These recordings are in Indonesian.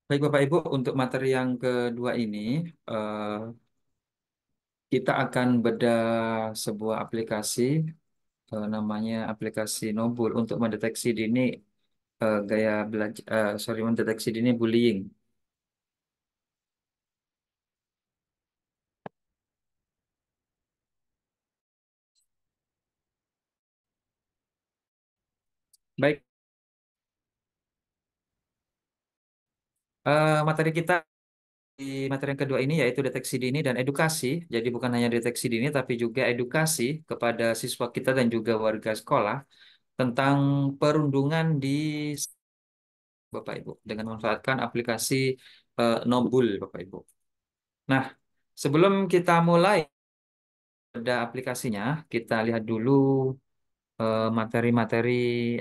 Baik Bapak Ibu, untuk materi yang kedua ini, eh, kita akan bedah sebuah aplikasi, namanya aplikasi Nobul untuk mendeteksi dini gaya belajar, sorry, mendeteksi dini bullying. Baik, materi kita di materi yang kedua ini yaitu deteksi dini dan edukasi. Jadi bukan hanya deteksi dini, tapi juga edukasi kepada siswa kita dan juga warga sekolah tentang perundungan di Bapak Ibu dengan memanfaatkan aplikasi Nobul Bapak Ibu. Nah, sebelum kita mulai pada aplikasinya, kita lihat dulu materi-materi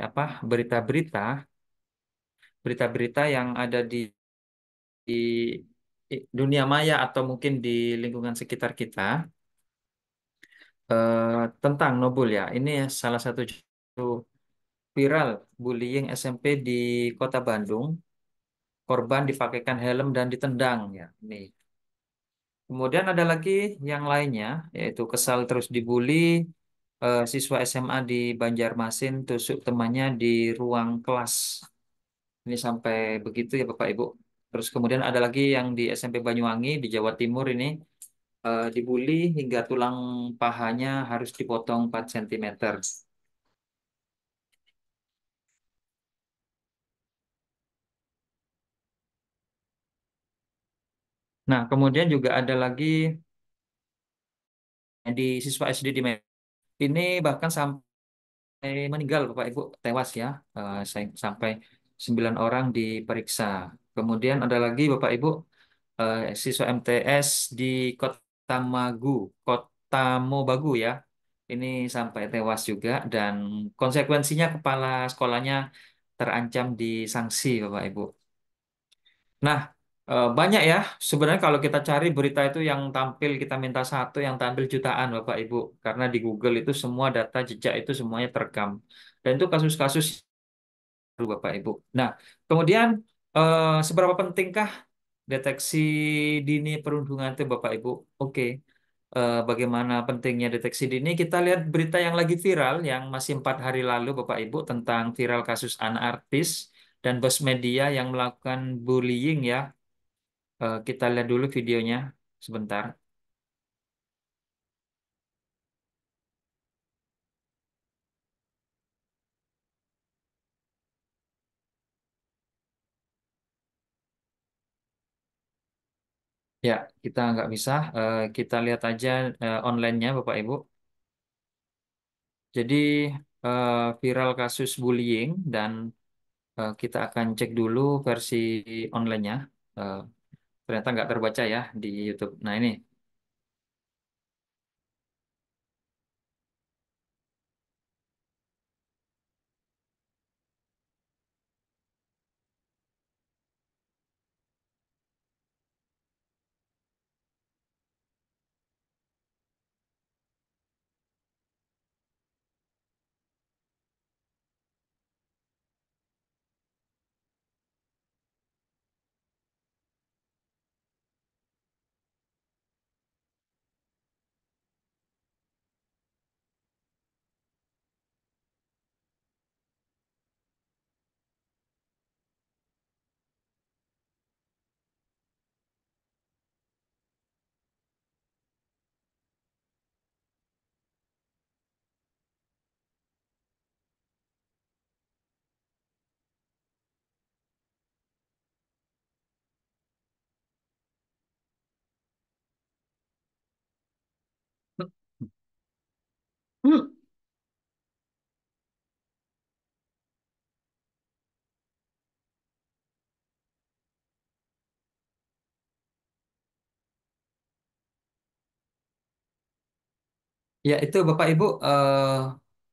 apa berita-berita yang ada di dunia maya atau mungkin di lingkungan sekitar kita tentang Nobel ya. Ini salah satu viral bullying SMP di Kota Bandung. Korban dipakaikan helm dan ditendang ya. Ini. Kemudian ada lagi yang lainnya, yaitu kesal terus dibully, siswa SMA di Banjarmasin tusuk temannya di ruang kelas. Ini sampai begitu ya Bapak Ibu. Terus kemudian ada lagi yang di SMP Banyuwangi di Jawa Timur ini dibully hingga tulang pahanya harus dipotong 4 cm. Nah, kemudian juga ada lagi di siswa SD di ini bahkan sampai meninggal Bapak Ibu, tewas ya. Sampai 9 orang diperiksa. Kemudian ada lagi Bapak Ibu siswa MTS di Kota Magu, Kota Mobagu ya. Ini sampai tewas juga dan konsekuensinya kepala sekolahnya terancam disanksi Bapak Ibu. Nah, banyak ya. Sebenarnya kalau kita cari berita itu yang tampil kita minta satu, yang tampil jutaan Bapak Ibu. Karena di Google itu semua data jejak itu semuanya terekam. Dan itu kasus-kasus Bapak Ibu. Nah, kemudian seberapa pentingkah deteksi dini perundungan itu Bapak Ibu? Oke. Bagaimana pentingnya deteksi dini? Kita lihat berita yang lagi viral yang masih 4 hari lalu Bapak Ibu tentang viral kasus anak artis dan bos media yang melakukan bullying ya. Kita lihat dulu videonya sebentar. Ya, kita nggak bisa. Kita lihat aja online-nya Bapak Ibu. Jadi viral kasus bullying dan kita akan cek dulu versi online-nya. Eh, Ternyata nggak terbaca ya di YouTube. Nah ini, ya itu Bapak Ibu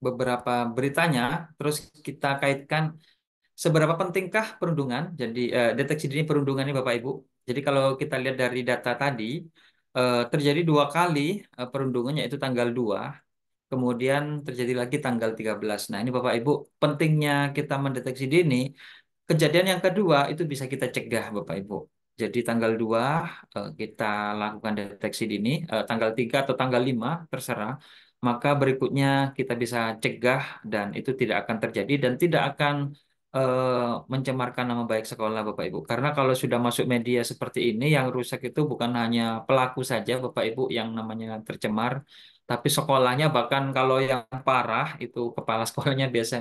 beberapa beritanya. Terus kita kaitkan seberapa pentingkah perundungan. Jadi deteksi dini perundungan ini Bapak Ibu. Jadi kalau kita lihat dari data tadi terjadi 2 kali perundungan yaitu tanggal 2. Kemudian terjadi lagi tanggal 13. Nah, ini Bapak Ibu, pentingnya kita mendeteksi dini kejadian yang kedua itu bisa kita cegah Bapak Ibu. Jadi tanggal 2 kita lakukan deteksi dini, tanggal 3 atau tanggal 5 terserah. Maka berikutnya kita bisa cegah dan itu tidak akan terjadi dan tidak akan mencemarkan nama baik sekolah Bapak Ibu. Karena kalau sudah masuk media seperti ini yang rusak itu bukan hanya pelaku saja Bapak Ibu yang namanya tercemar, tapi sekolahnya bahkan kalau yang parah itu kepala sekolahnya biasa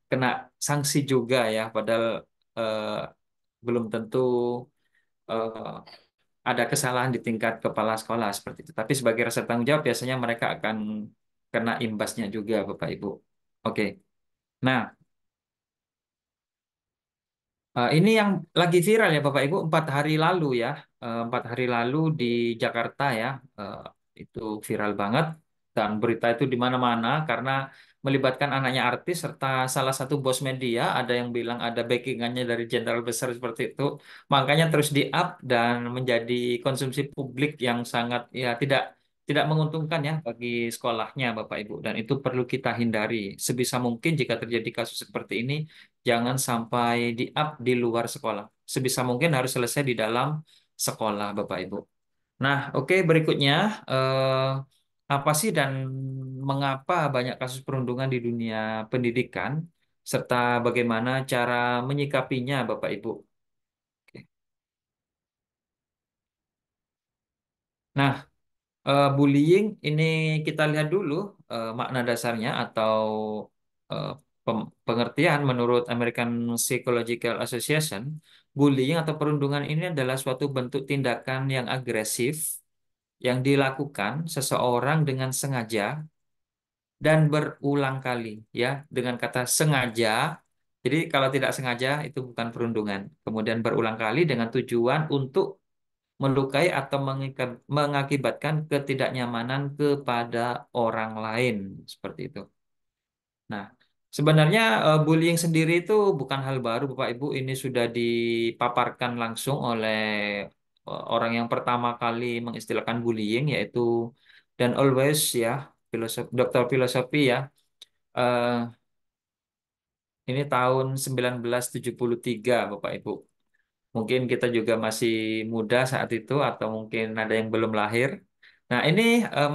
kena sanksi juga ya, padahal eh, belum tentu ada kesalahan di tingkat kepala sekolah seperti itu. Tapi sebagai rasa tanggung jawab biasanya mereka akan kena imbasnya juga, Bapak Ibu. Oke. Nah, ini yang lagi viral ya Bapak Ibu, 4 hari lalu ya. 4 hari lalu di Jakarta ya. Eh, itu viral banget. Dan berita itu di mana-mana karena melibatkan anaknya artis serta salah satu bos media. Ada yang bilang ada backingannya dari jenderal besar seperti itu. Makanya terus di-up dan menjadi konsumsi publik yang sangat ya tidak menguntungkan ya bagi sekolahnya Bapak Ibu. Dan itu perlu kita hindari. Sebisa mungkin jika terjadi kasus seperti ini, jangan sampai di-up di luar sekolah. Sebisa mungkin harus selesai di dalam sekolah, Bapak Ibu. Nah, oke, berikutnya eh, apa sih dan mengapa banyak kasus perundungan di dunia pendidikan serta bagaimana cara menyikapinya, Bapak Ibu? Oke. Nah, bullying ini kita lihat dulu makna dasarnya atau eh, pengertian menurut American Psychological Association. Bullying atau perundungan ini adalah suatu bentuk tindakan yang agresif yang dilakukan seseorang dengan sengaja dan berulang kali, ya, dengan kata sengaja. Jadi kalau tidak sengaja itu bukan perundungan. Kemudian berulang kali dengan tujuan untuk melukai atau mengakibatkan ketidaknyamanan kepada orang lain seperti itu. Nah, sebenarnya bullying sendiri itu bukan hal baru, Bapak Ibu. Ini sudah dipaparkan langsung oleh orang yang pertama kali mengistilahkan bullying, yaitu Dan Always ya, dokter filosofi ya. Eh, ini tahun 1973, Bapak Ibu. Mungkin kita juga masih muda saat itu, atau mungkin ada yang belum lahir. Nah, ini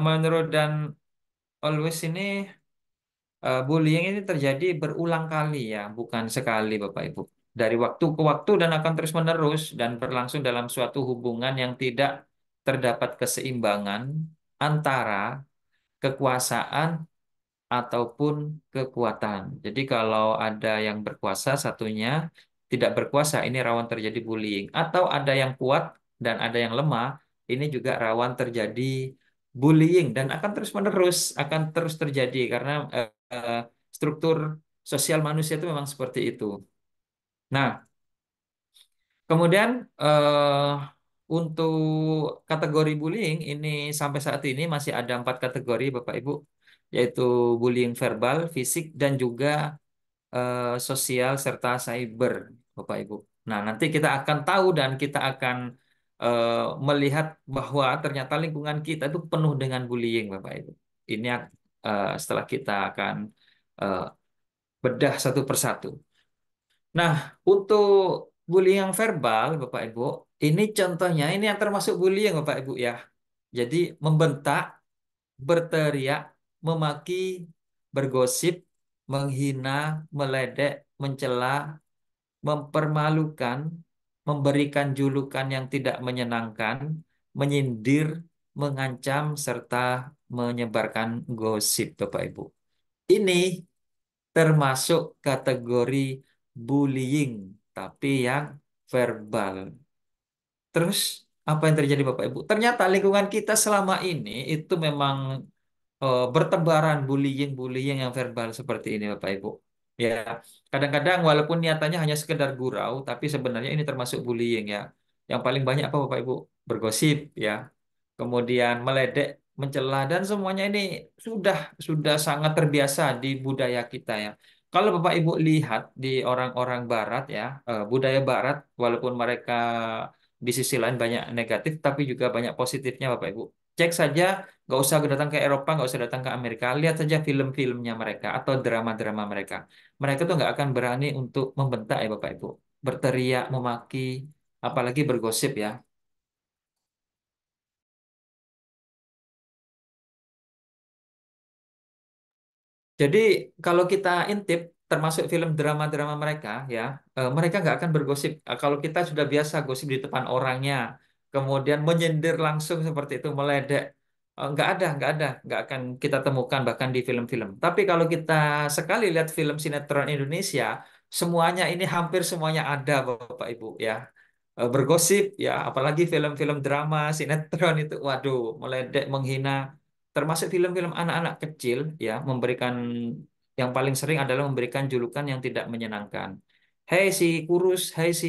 menurut Dan Always ini bullying ini terjadi berulang kali ya, bukan sekali Bapak Ibu. Dari waktu ke waktu dan akan terus-menerus dan berlangsung dalam suatu hubungan yang tidak terdapat keseimbangan antara kekuasaan ataupun kekuatan. Jadi kalau ada yang berkuasa satunya tidak berkuasa, ini rawan terjadi bullying. Atau ada yang kuat dan ada yang lemah, ini juga rawan terjadi bullying dan akan terus-menerus, akan terus terjadi karena eh, struktur sosial manusia itu memang seperti itu. Nah, kemudian untuk kategori bullying ini sampai saat ini masih ada 4 kategori Bapak Ibu, yaitu bullying verbal, fisik, dan juga sosial serta cyber, Bapak Ibu. Nah, nanti kita akan tahu dan kita akan eh, melihat bahwa ternyata lingkungan kita itu penuh dengan bullying, Bapak Ibu. Ini setelah kita akan eh, bedah satu persatu. Nah, untuk bullying yang verbal, Bapak Ibu, ini contohnya, ini yang termasuk bullying, Bapak Ibu ya. Jadi membentak, berteriak, memaki, bergosip, menghina, meledek, mencela, mempermalukan, memberikan julukan yang tidak menyenangkan, menyindir, mengancam, serta menyebarkan gosip, Bapak Ibu. Ini termasuk kategori bullying, tapi yang verbal. Terus apa yang terjadi Bapak Ibu? Ternyata lingkungan kita selama ini itu memang bertebaran bullying-bullying yang verbal seperti ini Bapak Ibu. Ya, kadang-kadang walaupun niatannya hanya sekedar gurau, tapi sebenarnya ini termasuk bullying ya. Yang paling banyak apa Bapak Ibu? Bergosip ya, kemudian meledek, mencela dan semuanya ini sudah sangat terbiasa di budaya kita ya. Kalau Bapak Ibu lihat di orang-orang Barat ya, budaya Barat walaupun mereka di sisi lain banyak negatif, tapi juga banyak positifnya Bapak Ibu. Cek saja, nggak usah datang ke Eropa, nggak usah datang ke Amerika, lihat saja film-filmnya mereka atau drama-drama mereka. Mereka tuh nggak akan berani untuk membentak ya Bapak Ibu. berteriak, memaki, apalagi bergosip ya. Jadi kalau kita intip, termasuk film drama-drama mereka, ya, mereka nggak akan bergosip. Kalau kita sudah biasa gosip di depan orangnya, kemudian menyindir langsung seperti itu, meledek, nggak akan kita temukan bahkan di film-film. Tapi kalau kita sekali lihat film sinetron Indonesia, semuanya ini hampir semuanya ada, Bapak Ibu, ya. Bergosip, ya, apalagi film-film drama, sinetron itu, waduh, meledek, menghina termasuk film-film anak-anak kecil ya memberikan yang paling sering adalah memberikan julukan yang tidak menyenangkan. Hei si kurus, hei si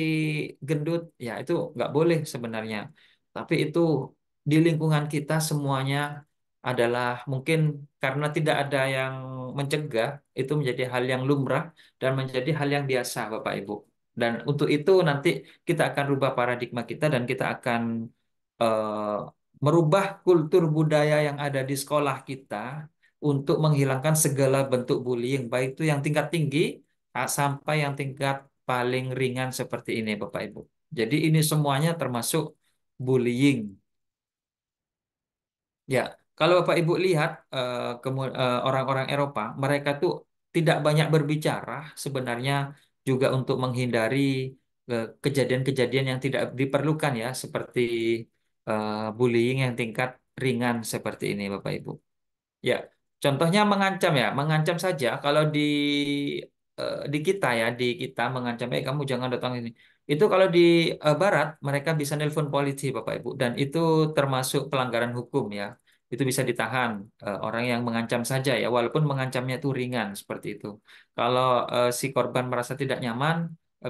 gendut, ya itu nggak boleh sebenarnya. Tapi itu di lingkungan kita semuanya adalah mungkin karena tidak ada yang mencegah, itu menjadi hal yang lumrah dan menjadi hal yang biasa, Bapak Ibu. Dan untuk itu nanti kita akan rubah paradigma kita dan kita akan eh, merubah kultur budaya yang ada di sekolah kita untuk menghilangkan segala bentuk bullying, baik itu yang tingkat tinggi sampai yang tingkat paling ringan seperti ini, Bapak Ibu. Jadi ini semuanya termasuk bullying. Ya, kalau Bapak Ibu lihat orang-orang Eropa, mereka tuh tidak banyak berbicara sebenarnya juga untuk menghindari kejadian-kejadian yang tidak diperlukan ya, seperti bullying yang tingkat ringan seperti ini, Bapak Ibu. Ya, contohnya mengancam ya, mengancam saja. Kalau di kita ya, di kita mengancam, kamu jangan datang ini. Itu kalau di Barat mereka bisa nelpon polisi, Bapak Ibu, dan itu termasuk pelanggaran hukum ya. Itu bisa ditahan orang yang mengancam saja ya, walaupun mengancamnya itu ringan seperti itu. Kalau si korban merasa tidak nyaman,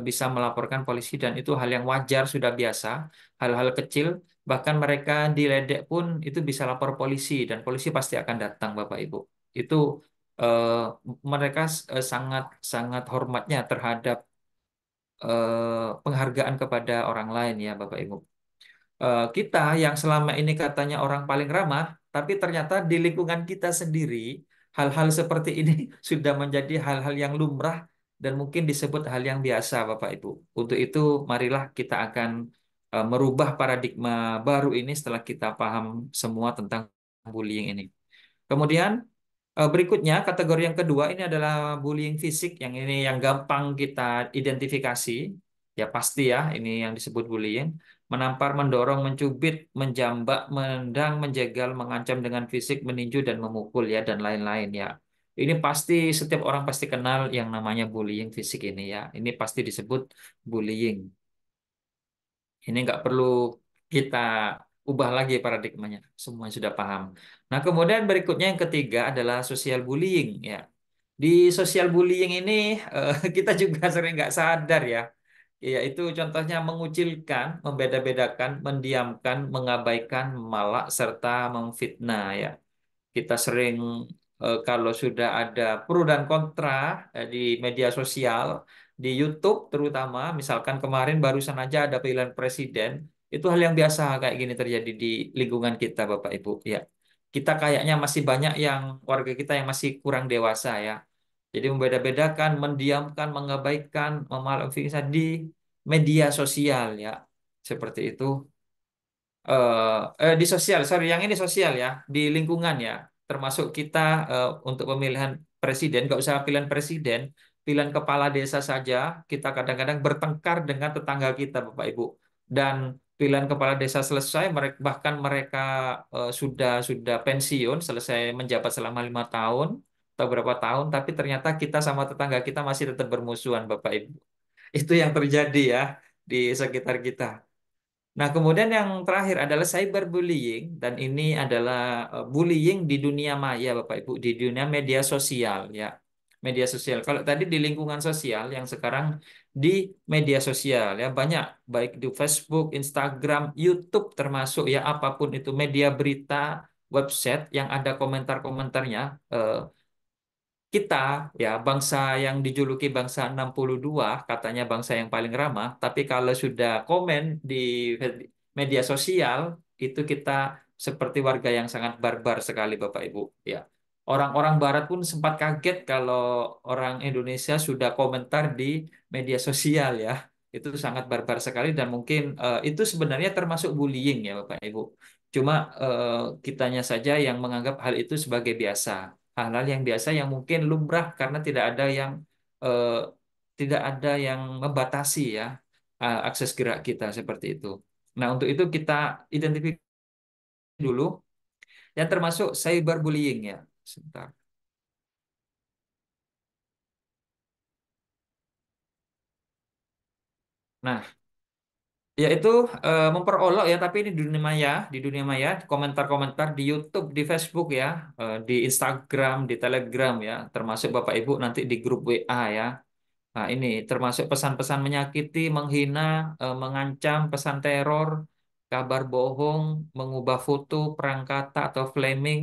bisa melaporkan polisi dan itu hal yang wajar sudah biasa, hal-hal kecil. Bahkan mereka diledek pun itu bisa lapor polisi dan polisi pasti akan datang, Bapak Ibu. Itu eh, mereka sangat sangat hormatnya terhadap penghargaan kepada orang lain ya, Bapak Ibu. Kita yang selama ini katanya orang paling ramah, tapi ternyata di lingkungan kita sendiri hal-hal seperti ini sudah menjadi hal-hal yang lumrah dan mungkin disebut hal yang biasa, Bapak Ibu. Untuk itu, marilah kita akan merubah paradigma baru ini setelah kita paham semua tentang bullying ini. Kemudian berikutnya kategori yang kedua ini adalah bullying fisik yang ini yang gampang kita identifikasi. Ya pasti ya ini yang disebut bullying. Menampar, mendorong, mencubit, menjambak, menendang, menjegal, mengancam dengan fisik, meninju dan memukul ya dan lain-lain ya. Ini pasti setiap orang pasti kenal yang namanya bullying fisik ini ya. Ini pasti disebut bullying. Ini nggak perlu kita ubah lagi paradigmanya. Semua sudah paham. Nah, kemudian berikutnya yang ketiga adalah social bullying ya. Di social bullying ini kita juga sering nggak sadar ya. Ya, itu contohnya mengucilkan, membeda-bedakan, mendiamkan, mengabaikan, memalak, serta memfitnah ya. Kita sering kalau sudah ada pro dan kontra di media sosial, di YouTube terutama, misalkan kemarin barusan aja ada pilihan presiden, itu hal yang biasa kayak gini terjadi di lingkungan kita, Bapak Ibu. Ya, kita kayaknya masih banyak yang warga kita yang masih kurang dewasa ya. Jadi membeda-bedakan, mendiamkan, mengabaikan, memalakkan di media sosial ya, seperti itu di sosial, sorry, yang ini sosial ya, di lingkungan ya, termasuk kita untuk pemilihan presiden, nggak usah pilihan presiden, pilihan kepala desa saja, kita kadang-kadang bertengkar dengan tetangga kita, Bapak Ibu, dan pilihan kepala desa selesai, mereka bahkan mereka sudah pensiun, selesai menjabat selama 5 tahun atau berapa tahun, tapi ternyata kita sama tetangga kita masih tetap bermusuhan, Bapak Ibu. Itu yang terjadi ya di sekitar kita. Nah, kemudian yang terakhir adalah cyberbullying dan ini adalah bullying di dunia maya, Bapak Ibu, di dunia media sosial ya. Media sosial. Kalau tadi di lingkungan sosial, yang sekarang di media sosial ya banyak baik di Facebook, Instagram, YouTube termasuk ya apapun itu media berita, website yang ada komentar-komentarnya kita ya bangsa yang dijuluki bangsa 62 katanya bangsa yang paling ramah tapi kalau sudah komen di media sosial itu kita seperti warga yang sangat barbar sekali Bapak Ibu ya orang-orang Barat pun sempat kaget kalau orang Indonesia sudah komentar di media sosial ya Itu sangat barbar sekali dan mungkin itu sebenarnya termasuk bullying ya Bapak Ibu. Cuma kitanya saja yang menganggap hal itu sebagai biasa. Hal-hal yang biasa yang mungkin lumrah karena eh, tidak ada yang membatasi ya akses gerak kita seperti itu. Nah, untuk itu kita identifikasi dulu yang termasuk cyberbullying ya. Sebentar. Nah, yaitu memperolok ya, tapi ini di dunia maya, komentar-komentar di YouTube, di Facebook ya, di Instagram, di Telegram ya, termasuk Bapak Ibu nanti di grup WA ya. Nah, ini termasuk pesan-pesan menyakiti, menghina, mengancam, pesan teror, kabar bohong, mengubah foto, perang kata atau flaming,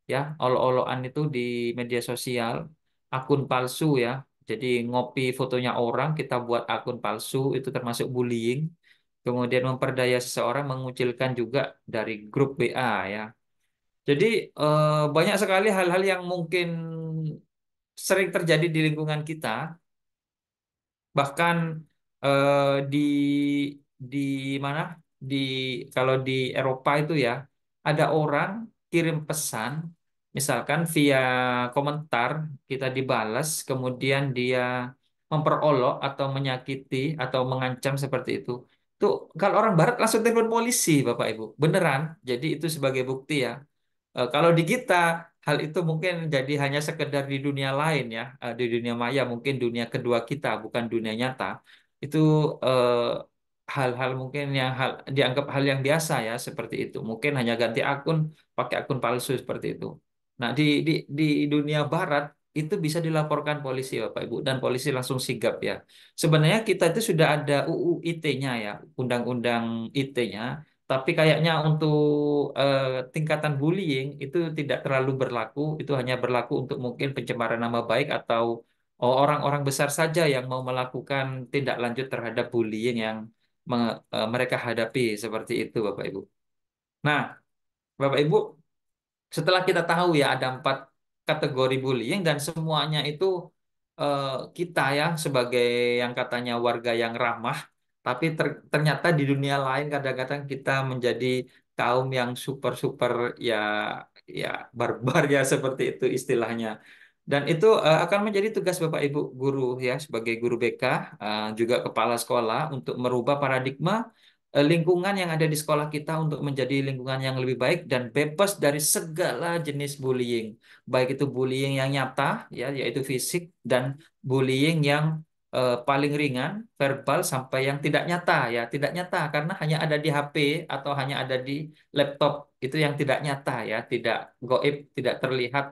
ya, olo-oloan itu di media sosial, akun palsu ya. Jadi ngopi fotonya orang, kita buat akun palsu, itu termasuk bullying. Kemudian memperdaya seseorang mengucilkan juga dari grup WA ya. Jadi banyak sekali hal-hal yang mungkin sering terjadi di lingkungan kita. Bahkan di mana di kalau di Eropa itu ya ada orang kirim pesan misalkan via komentar kita dibalas kemudian dia memperolok atau menyakiti atau mengancam seperti itu. Tuh kalau orang barat langsung telepon polisi Bapak Ibu. Beneran. Jadi itu sebagai bukti ya. Kalau di kita, hal itu mungkin jadi hanya sekedar di dunia lain ya, di dunia maya, mungkin dunia kedua kita, bukan dunia nyata. Itu eh, hal-hal mungkin yang dianggap hal yang biasa ya, seperti itu. Mungkin hanya ganti akun, pakai akun palsu seperti itu. Nah, di dunia barat itu bisa dilaporkan polisi, Bapak Ibu, dan polisi langsung sigap ya. Sebenarnya kita itu sudah ada UU ITE-nya ya, Undang-Undang ITE-nya. Tapi kayaknya untuk tingkatan bullying itu tidak terlalu berlaku, itu hanya berlaku untuk mungkin pencemaran nama baik atau orang-orang besar saja yang mau melakukan tindak lanjut terhadap bullying yang mereka hadapi seperti itu, Bapak Ibu. Nah, Bapak Ibu, setelah kita tahu ya ada 4 kategori bullying dan semuanya itu eh, kita ya sebagai yang katanya warga yang ramah, tapi ternyata di dunia lain kadang-kadang kita menjadi kaum yang super-super ya ya barbar ya seperti itu istilahnya. Dan itu akan menjadi tugas Bapak Ibu guru ya sebagai guru BK juga kepala sekolah untuk merubah paradigma lingkungan yang ada di sekolah kita untuk menjadi lingkungan yang lebih baik dan bebas dari segala jenis bullying. Baik itu bullying yang nyata, ya, yaitu fisik, dan bullying yang paling ringan, verbal, sampai yang tidak nyata, ya. Tidak nyata karena hanya ada di HP atau hanya ada di laptop. Itu yang tidak nyata, ya. Tidak goib, tidak terlihat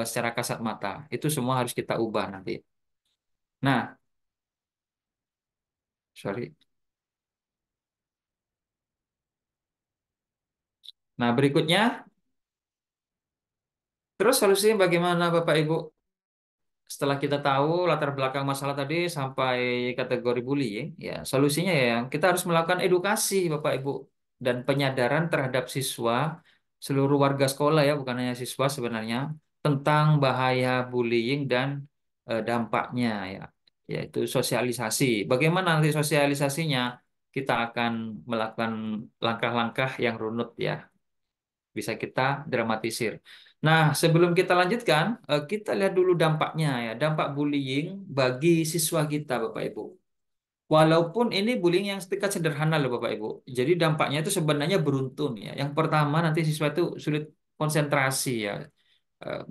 secara kasat mata. Itu semua harus kita ubah nanti. Nah, sorry. Nah, berikutnya, terus solusinya bagaimana Bapak Ibu? Setelah kita tahu latar belakang masalah tadi sampai kategori bullying, ya solusinya ya kita harus melakukan edukasi Bapak Ibu dan penyadaran terhadap siswa, seluruh warga sekolah ya, bukan hanya siswa sebenarnya, tentang bahaya bullying dan dampaknya ya, yaitu sosialisasi. Bagaimana nanti sosialisasinya? Kita akan melakukan langkah-langkah yang runut ya bisa kita dramatisir. Nah, sebelum kita lanjutkan, kita lihat dulu dampaknya ya, dampak bullying bagi siswa kita, Bapak Ibu. Walaupun ini bullying yang tingkat sederhana loh Bapak Ibu. Jadi dampaknya itu sebenarnya beruntun ya. Yang pertama nanti siswa itu sulit konsentrasi ya.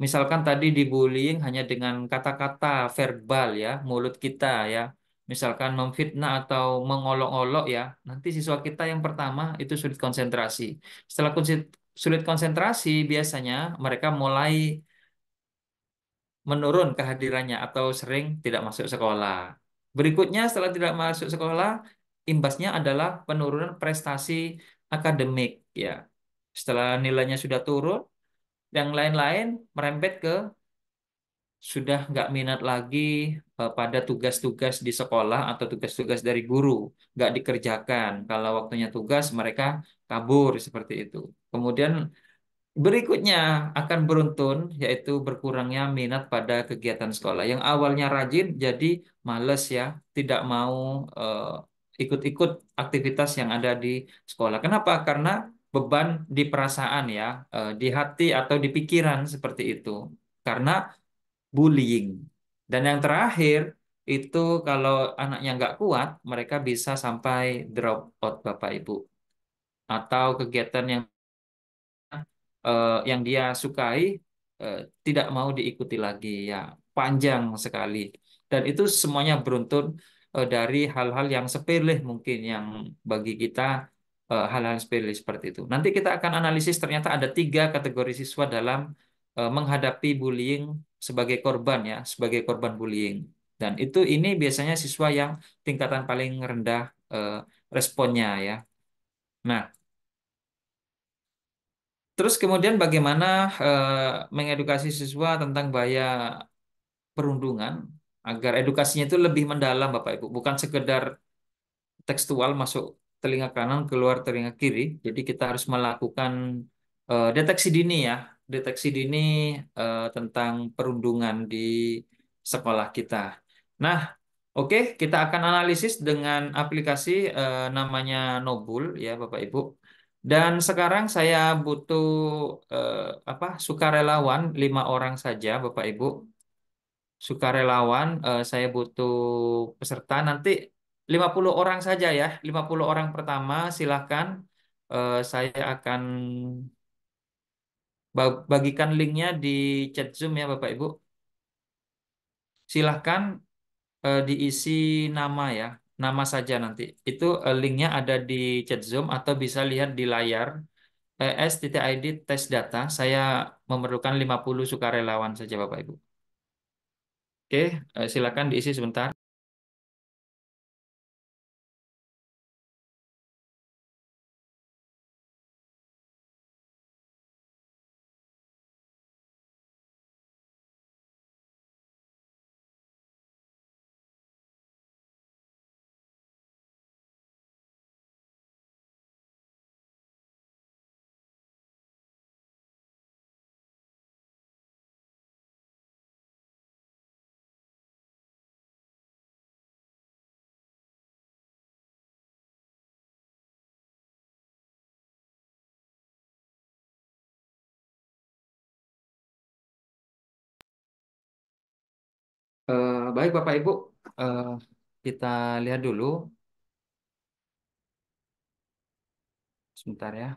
Misalkan tadi dibullying hanya dengan kata-kata verbal ya, mulut kita ya. Misalkan memfitnah atau mengolok-olok ya. Nanti siswa kita yang pertama itu sulit konsentrasi. Setelah sulit konsentrasi, biasanya mereka mulai menurun kehadirannya atau sering tidak masuk sekolah. Berikutnya, setelah tidak masuk sekolah, imbasnya adalah penurunan prestasi akademik ya. Setelah nilainya sudah turun, yang lain-lain merembet ke sudah nggak minat lagi pada tugas-tugas di sekolah atau tugas-tugas dari guru, nggak dikerjakan. Kalau waktunya tugas, mereka kabur seperti itu. Kemudian berikutnya akan beruntun, yaitu berkurangnya minat pada kegiatan sekolah. Yang awalnya rajin jadi males ya, tidak mau ikut-ikut aktivitas yang ada di sekolah. Kenapa? Karena beban di perasaan ya, di hati atau di pikiran seperti itu. Karena bullying. Dan yang terakhir itu kalau anaknya nggak kuat, mereka bisa sampai drop out Bapak Ibu. Atau kegiatan yang dia sukai eh, tidak mau diikuti lagi ya, panjang sekali. Dan itu semuanya beruntun dari hal-hal yang sepele mungkin yang bagi kita hal-hal sepele seperti itu. Nanti kita akan analisis ternyata ada tiga kategori siswa dalam menghadapi bullying sebagai korban ya, sebagai korban bullying. Dan ini biasanya siswa yang tingkatan paling rendah eh, responnya ya. Nah, terus kemudian bagaimana mengedukasi siswa tentang bahaya perundungan agar edukasinya itu lebih mendalam Bapak Ibu, bukan sekedar tekstual masuk telinga kanan keluar telinga kiri. Jadi kita harus melakukan deteksi dini ya, deteksi dini tentang perundungan di sekolah kita. Nah, oke, kita akan analisis dengan aplikasi namanya Nobul ya Bapak Ibu. Dan sekarang saya butuh eh, sukarelawan 5 orang saja Bapak Ibu. Sukarelawan saya butuh peserta nanti 50 orang saja ya. 50 orang pertama silahkan saya akan bagikan linknya di chat Zoom ya Bapak Ibu. Silahkan diisi nama ya, nama saja nanti. Itu linknya ada di chat Zoom atau bisa lihat di layar s.id tes data. Saya memerlukan 50 sukarelawan saja Bapak Ibu. Oke, silakan diisi sebentar. Baik Bapak Ibu, Eh, kita lihat dulu sebentar ya.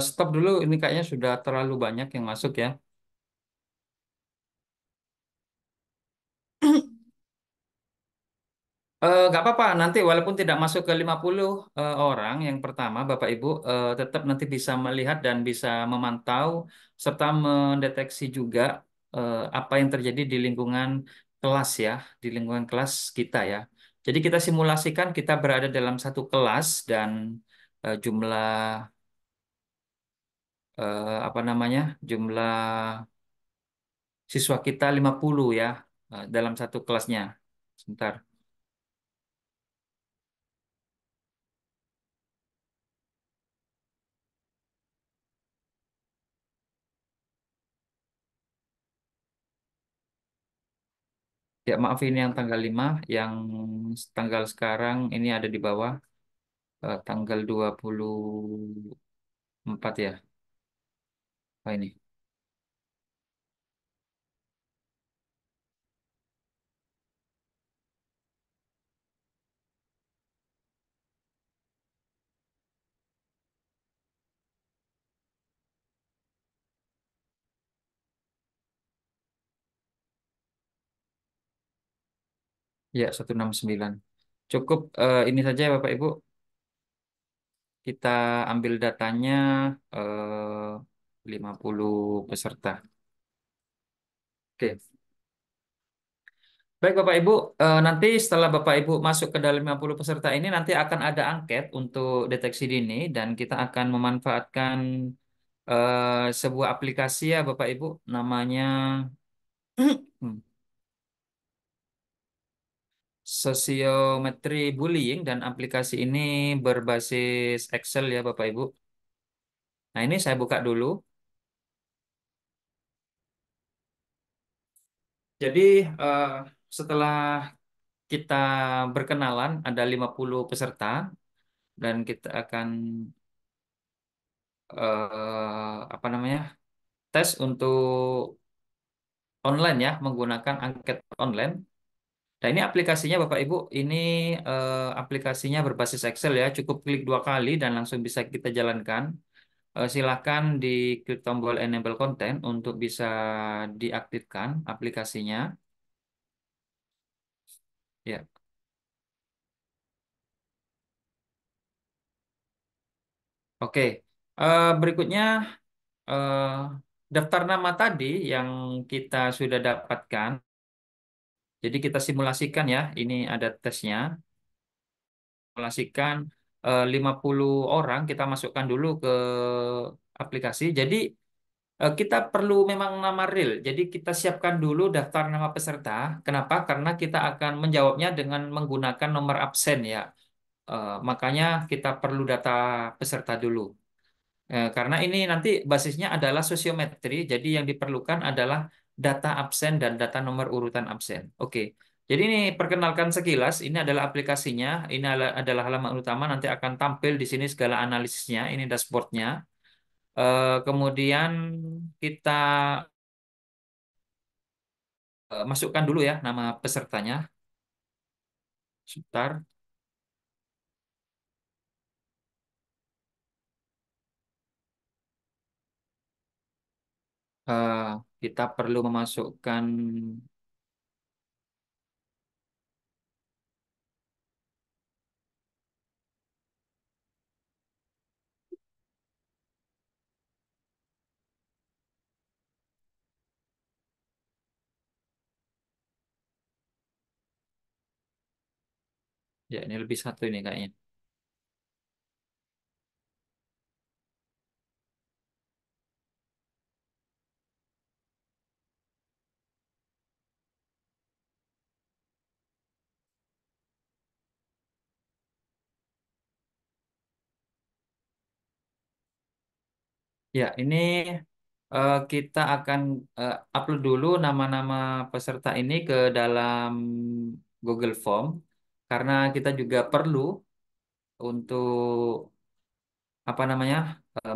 Stop dulu, ini kayaknya sudah terlalu banyak yang masuk ya. Nggak apa-apa, nanti walaupun tidak masuk ke 50 orang yang pertama, Bapak Ibu tetap nanti bisa melihat dan bisa memantau serta mendeteksi juga apa yang terjadi di lingkungan kelas ya, di lingkungan kelas kita ya. Jadi kita simulasikan kita berada dalam satu kelas dan jumlah jumlah siswa kita 50 ya dalam satu kelasnya. Sebentar. Ya, maaf ini yang tanggal 5, yang tanggal sekarang ini ada di bawah tanggal 24 ya. Oh ini. Ya, 169. Cukup ini saja Bapak Ibu. Kita ambil datanya 50 peserta. Oke. Baik Bapak Ibu, nanti setelah Bapak Ibu masuk ke dalam 50 peserta ini nanti akan ada angket untuk deteksi dini dan kita akan memanfaatkan sebuah aplikasi ya Bapak Ibu, namanya hmm, Sosiometri Bullying, dan aplikasi ini berbasis Excel ya Bapak Ibu. Nah, ini saya buka dulu. Jadi eh, setelah kita berkenalan, ada 50 peserta, dan kita akan apa namanya, tes untuk online ya, menggunakan angket online. Nah, ini aplikasinya Bapak Ibu, ini aplikasinya berbasis Excel ya, cukup klik 2 kali dan langsung bisa kita jalankan. Silakan diklik tombol enable content untuk bisa diaktifkan aplikasinya. Ya, oke. Berikutnya eh, daftar nama tadi yang kita sudah dapatkan. Jadi kita simulasikan ya, ini ada tesnya. Simulasikan 50 orang kita masukkan dulu ke aplikasi. Jadi kita perlu memang nama real. Jadi kita siapkan dulu daftar nama peserta. Kenapa? Karena kita akan menjawabnya dengan menggunakan nomor absen ya. Makanya kita perlu data peserta dulu. Karena ini nanti basisnya adalah sosiometri, jadi yang diperlukan adalah data absen dan data nomor urutan absen. Oke, jadi ini perkenalkan sekilas, ini adalah aplikasinya, ini adalah halaman utama, nanti akan tampil di sini segala analisisnya, ini dashboardnya. Kemudian kita masukkan dulu ya nama pesertanya, sebentar. Eh, kita perlu memasukkan, ya ini lebih satu ini kayaknya. Ya, ini kita akan upload dulu nama-nama peserta ini ke dalam Google Form karena kita juga perlu untuk apa namanya,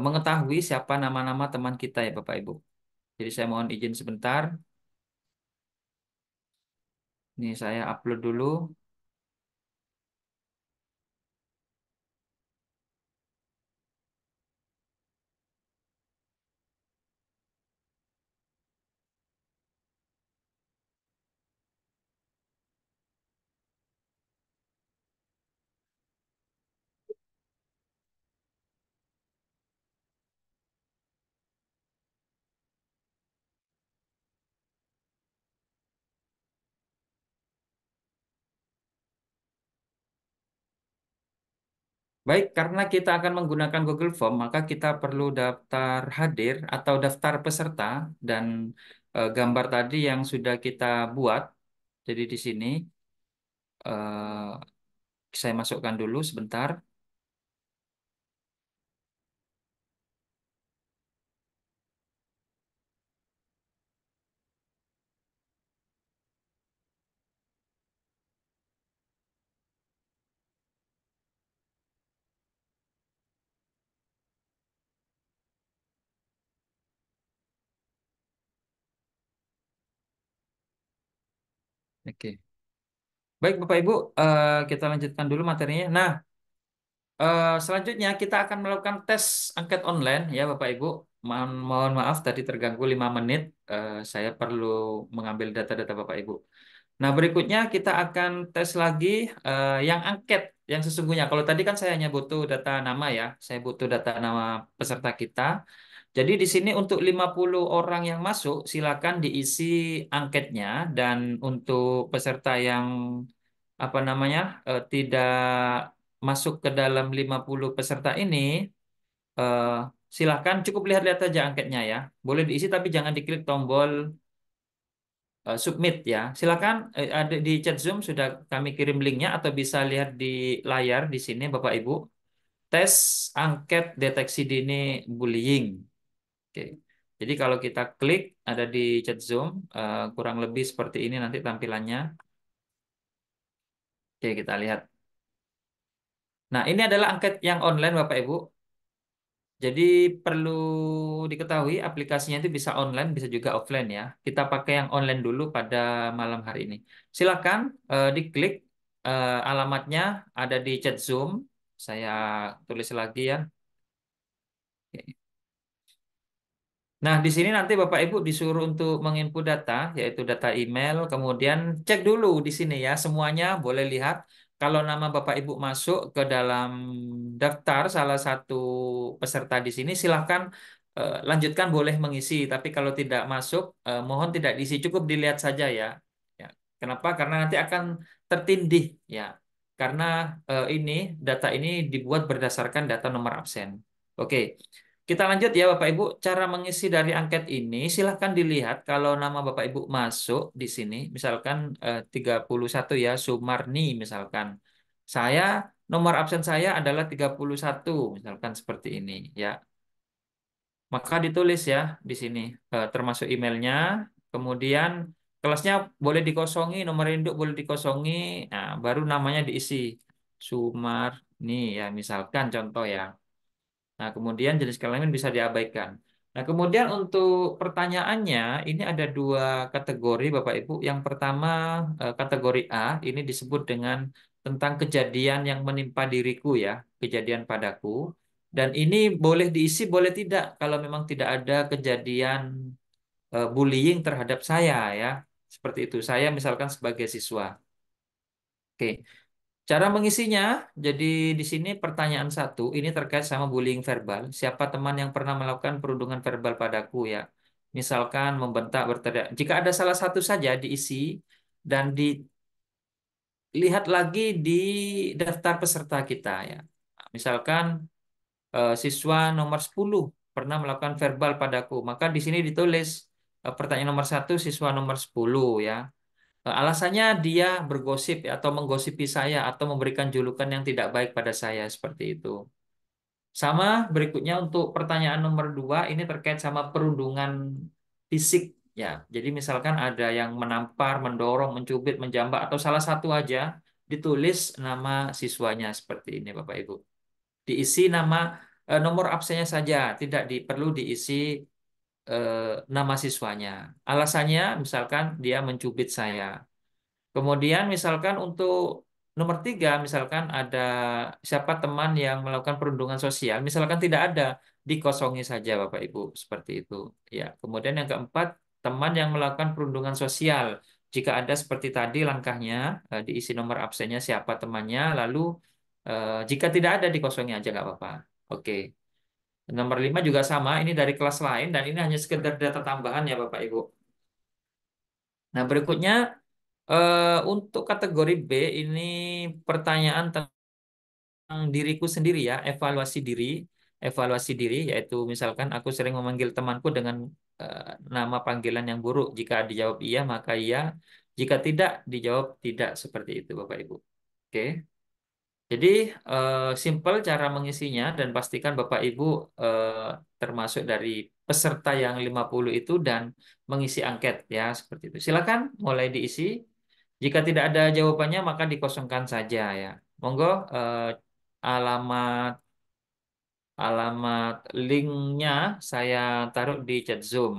mengetahui siapa nama-nama teman kita ya Bapak Ibu. Jadi saya mohon izin sebentar. Ini saya upload dulu. Baik, karena kita akan menggunakan Google Form, maka kita perlu daftar hadir atau daftar peserta dan gambar tadi yang sudah kita buat. Jadi di sini eh, saya masukkan dulu sebentar. Oke. Baik, Bapak Ibu, kita lanjutkan dulu materinya. Nah, selanjutnya kita akan melakukan tes angket online ya, Bapak Ibu. Mohon maaf tadi terganggu 5 menit. Saya perlu mengambil data-data Bapak Ibu. Nah, berikutnya kita akan tes lagi yang angket yang sesungguhnya. Kalau tadi kan saya hanya butuh data nama ya, saya butuh data nama peserta kita. Jadi di sini untuk 50 orang yang masuk, silakan diisi angketnya, dan untuk peserta yang apa namanya, tidak masuk ke dalam 50 peserta ini, eh, Silahkan cukup lihat-lihat aja angketnya ya. Boleh diisi tapi jangan diklik tombol submit ya. Silakan ada di chat Zoom sudah kami kirim linknya atau bisa lihat di layar di sini Bapak Ibu. Tes angket deteksi dini bullying. Oke. Jadi kalau kita klik ada di chat Zoom kurang lebih seperti ini nanti tampilannya. Oke, kita lihat. Nah, ini adalah angket yang online Bapak Ibu. Jadi perlu diketahui aplikasinya itu bisa online, bisa juga offline ya. Kita pakai yang online dulu pada malam hari ini. Silakan diklik alamatnya ada di chat Zoom. Saya tulis lagi ya. Oke. Nah, di sini nanti Bapak Ibu disuruh untuk menginput data, yaitu data email, kemudian cek dulu di sini ya, semuanya boleh lihat. Kalau nama Bapak Ibu masuk ke dalam daftar salah satu peserta di sini, silahkan lanjutkan boleh mengisi. Tapi kalau tidak masuk, mohon tidak diisi, cukup dilihat saja ya. Ya. Kenapa? Karena nanti akan tertindih ya. Karena ini data ini dibuat berdasarkan data nomor absen. Oke. Kita lanjut ya Bapak Ibu, cara mengisi dari angket ini silahkan dilihat kalau nama Bapak Ibu masuk di sini, misalkan 31 ya, Sumarni misalkan. Saya, nomor absen saya adalah 31 misalkan seperti ini ya. Maka ditulis ya di sini, termasuk emailnya, kemudian kelasnya boleh dikosongi, nomor induk boleh dikosongi, nah, baru namanya diisi. Sumarni ya, misalkan contoh ya. Nah, kemudian jenis kelamin bisa diabaikan. Nah, kemudian untuk pertanyaannya, ini ada dua kategori, Bapak Ibu. Yang pertama, kategori A, ini disebut dengan tentang kejadian yang menimpa diriku ya, kejadian padaku. Dan ini boleh diisi, boleh tidak, kalau memang tidak ada kejadian bullying terhadap saya ya. Seperti itu. Saya misalkan sebagai siswa. Oke. Cara mengisinya, jadi di sini pertanyaan satu, ini terkait sama bullying verbal. Siapa teman yang pernah melakukan perundungan verbal padaku ya? Misalkan membentak, berteriak. Jika ada salah satu saja diisi dan dilihat lagi di daftar peserta kita ya. Misalkan siswa nomor 10 pernah melakukan verbal padaku, maka di sini ditulis pertanyaan nomor satu siswa nomor 10 ya. Alasannya dia bergosip ya, atau menggosipi saya atau memberikan julukan yang tidak baik pada saya seperti itu. Sama berikutnya untuk pertanyaan nomor 2 ini terkait sama perundungan fisik ya. Jadi misalkan ada yang menampar, mendorong, mencubit, menjambak atau salah satu aja ditulis nama siswanya seperti ini Bapak Ibu. Diisi nama nomor absennya saja, tidak perlu diisi nama siswanya. Alasannya misalkan dia mencubit saya. Kemudian misalkan untuk nomor 3, misalkan ada siapa teman yang melakukan perundungan sosial, misalkan tidak ada, dikosongi saja Bapak Ibu, seperti itu. Ya. Kemudian yang keempat, teman yang melakukan perundungan sosial. Jika ada seperti tadi langkahnya, diisi nomor absennya siapa temannya, lalu jika tidak ada dikosongi aja nggak apa-apa. Oke. Nomor 5 juga sama, ini dari kelas lain dan ini hanya sekedar data tambahan ya Bapak Ibu. Nah, berikutnya untuk kategori B ini pertanyaan tentang diriku sendiri ya, evaluasi diri yaitu misalkan aku sering memanggil temanku dengan nama panggilan yang buruk. Jika dijawab iya maka iya, jika tidak dijawab tidak seperti itu Bapak Ibu. Oke. Jadi simple cara mengisinya dan pastikan Bapak Ibu eh, termasuk dari peserta yang 50 itu dan mengisi angket ya seperti itu. Silakan mulai diisi. Jika tidak ada jawabannya maka dikosongkan saja ya. Monggo alamat alamat linknya saya taruh di chat Zoom.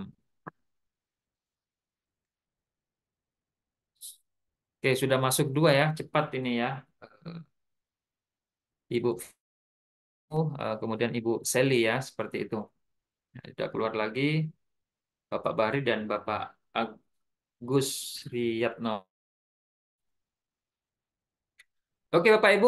Oke, sudah masuk dua ya, cepat ini ya. Ibu kemudian Ibu Sally ya, seperti itu. Nah, sudah keluar lagi Bapak Bahri dan Bapak Agus Riyatno. Oke Bapak Ibu,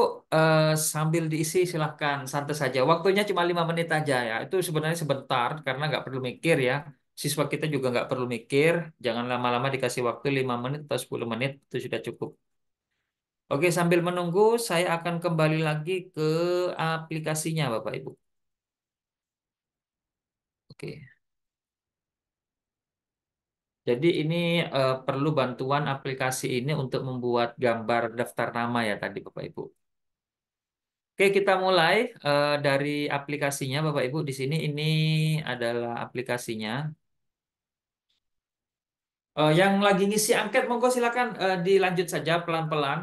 sambil diisi silahkan santai saja. Waktunya cuma 5 menit aja ya. Itu sebenarnya sebentar karena nggak perlu mikir ya. Siswa kita juga nggak perlu mikir. Jangan lama-lama dikasih waktu 5 menit atau 10 menit itu sudah cukup. Oke, sambil menunggu saya akan kembali lagi ke aplikasinya Bapak Ibu. Oke. Jadi ini perlu bantuan aplikasi ini untuk membuat gambar daftar nama ya tadi Bapak Ibu. Oke, kita mulai dari aplikasinya Bapak Ibu. Di sini ini adalah aplikasinya. Yang lagi ngisi angket, monggo silakan dilanjut saja pelan-pelan.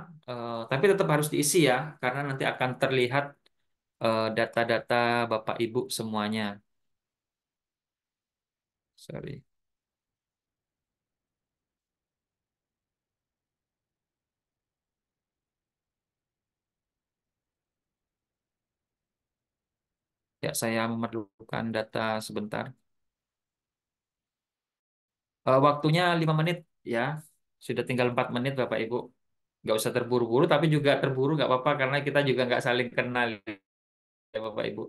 Tapi tetap harus diisi ya, karena nanti akan terlihat data-data Bapak Ibu semuanya. Sorry. Ya, saya memerlukan data sebentar. Waktunya 5 menit ya. Sudah tinggal 4 menit Bapak Ibu. Nggak usah terburu-buru, tapi juga terburu nggak apa-apa karena kita juga nggak saling kenal ya Bapak Ibu.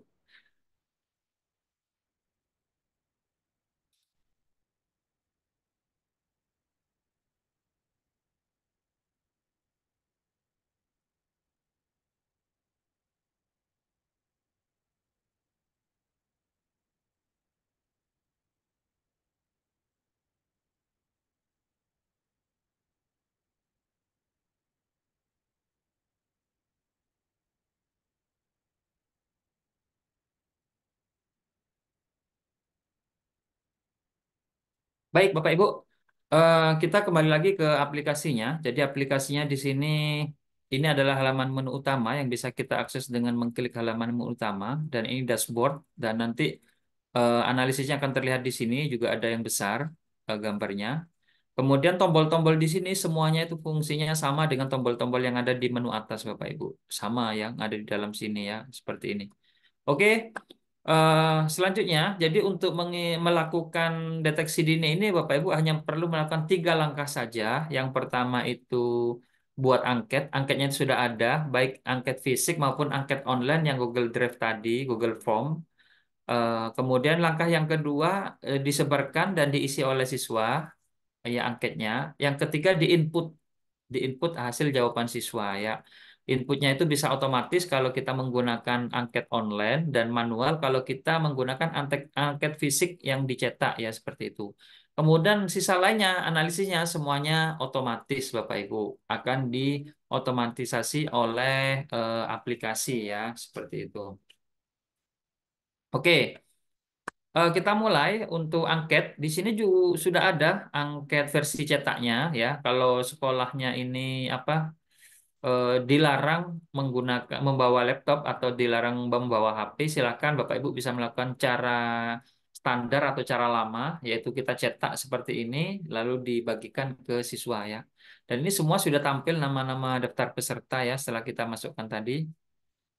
Baik, Bapak Ibu, kita kembali lagi ke aplikasinya. Jadi aplikasinya di sini ini adalah halaman menu utama yang bisa kita akses dengan mengklik halaman menu utama dan ini dashboard dan nanti analisisnya akan terlihat di sini juga ada yang besar gambarnya. Kemudian tombol-tombol di sini semuanya itu fungsinya sama dengan tombol-tombol yang ada di menu atas Bapak Ibu. Sama yang ada di dalam sini ya, seperti ini. Oke, selanjutnya, jadi untuk melakukan deteksi dini ini, Bapak Ibu hanya perlu melakukan 3 langkah saja. Yang pertama itu buat angket, angketnya itu sudah ada, baik angket fisik maupun angket online yang Google Drive tadi, Google Form. Kemudian langkah yang kedua disebarkan dan diisi oleh siswa, ya angketnya. Yang ketiga diinput hasil jawaban siswa ya. Inputnya itu bisa otomatis kalau kita menggunakan angket online dan manual kalau kita menggunakan angket fisik yang dicetak ya seperti itu. Kemudian sisa lainnya analisisnya semuanya otomatis Bapak Ibu akan diotomatisasi oleh aplikasi ya seperti itu. Oke, kita mulai untuk angket. Di sini juga sudah ada angket versi cetaknya ya. Kalau sekolahnya ini apa dilarang menggunakan membawa laptop atau dilarang membawa HP, silakan Bapak Ibu bisa melakukan cara standar atau cara lama, yaitu kita cetak seperti ini, lalu dibagikan ke siswa ya. Dan ini semua sudah tampil nama-nama daftar peserta ya setelah kita masukkan tadi.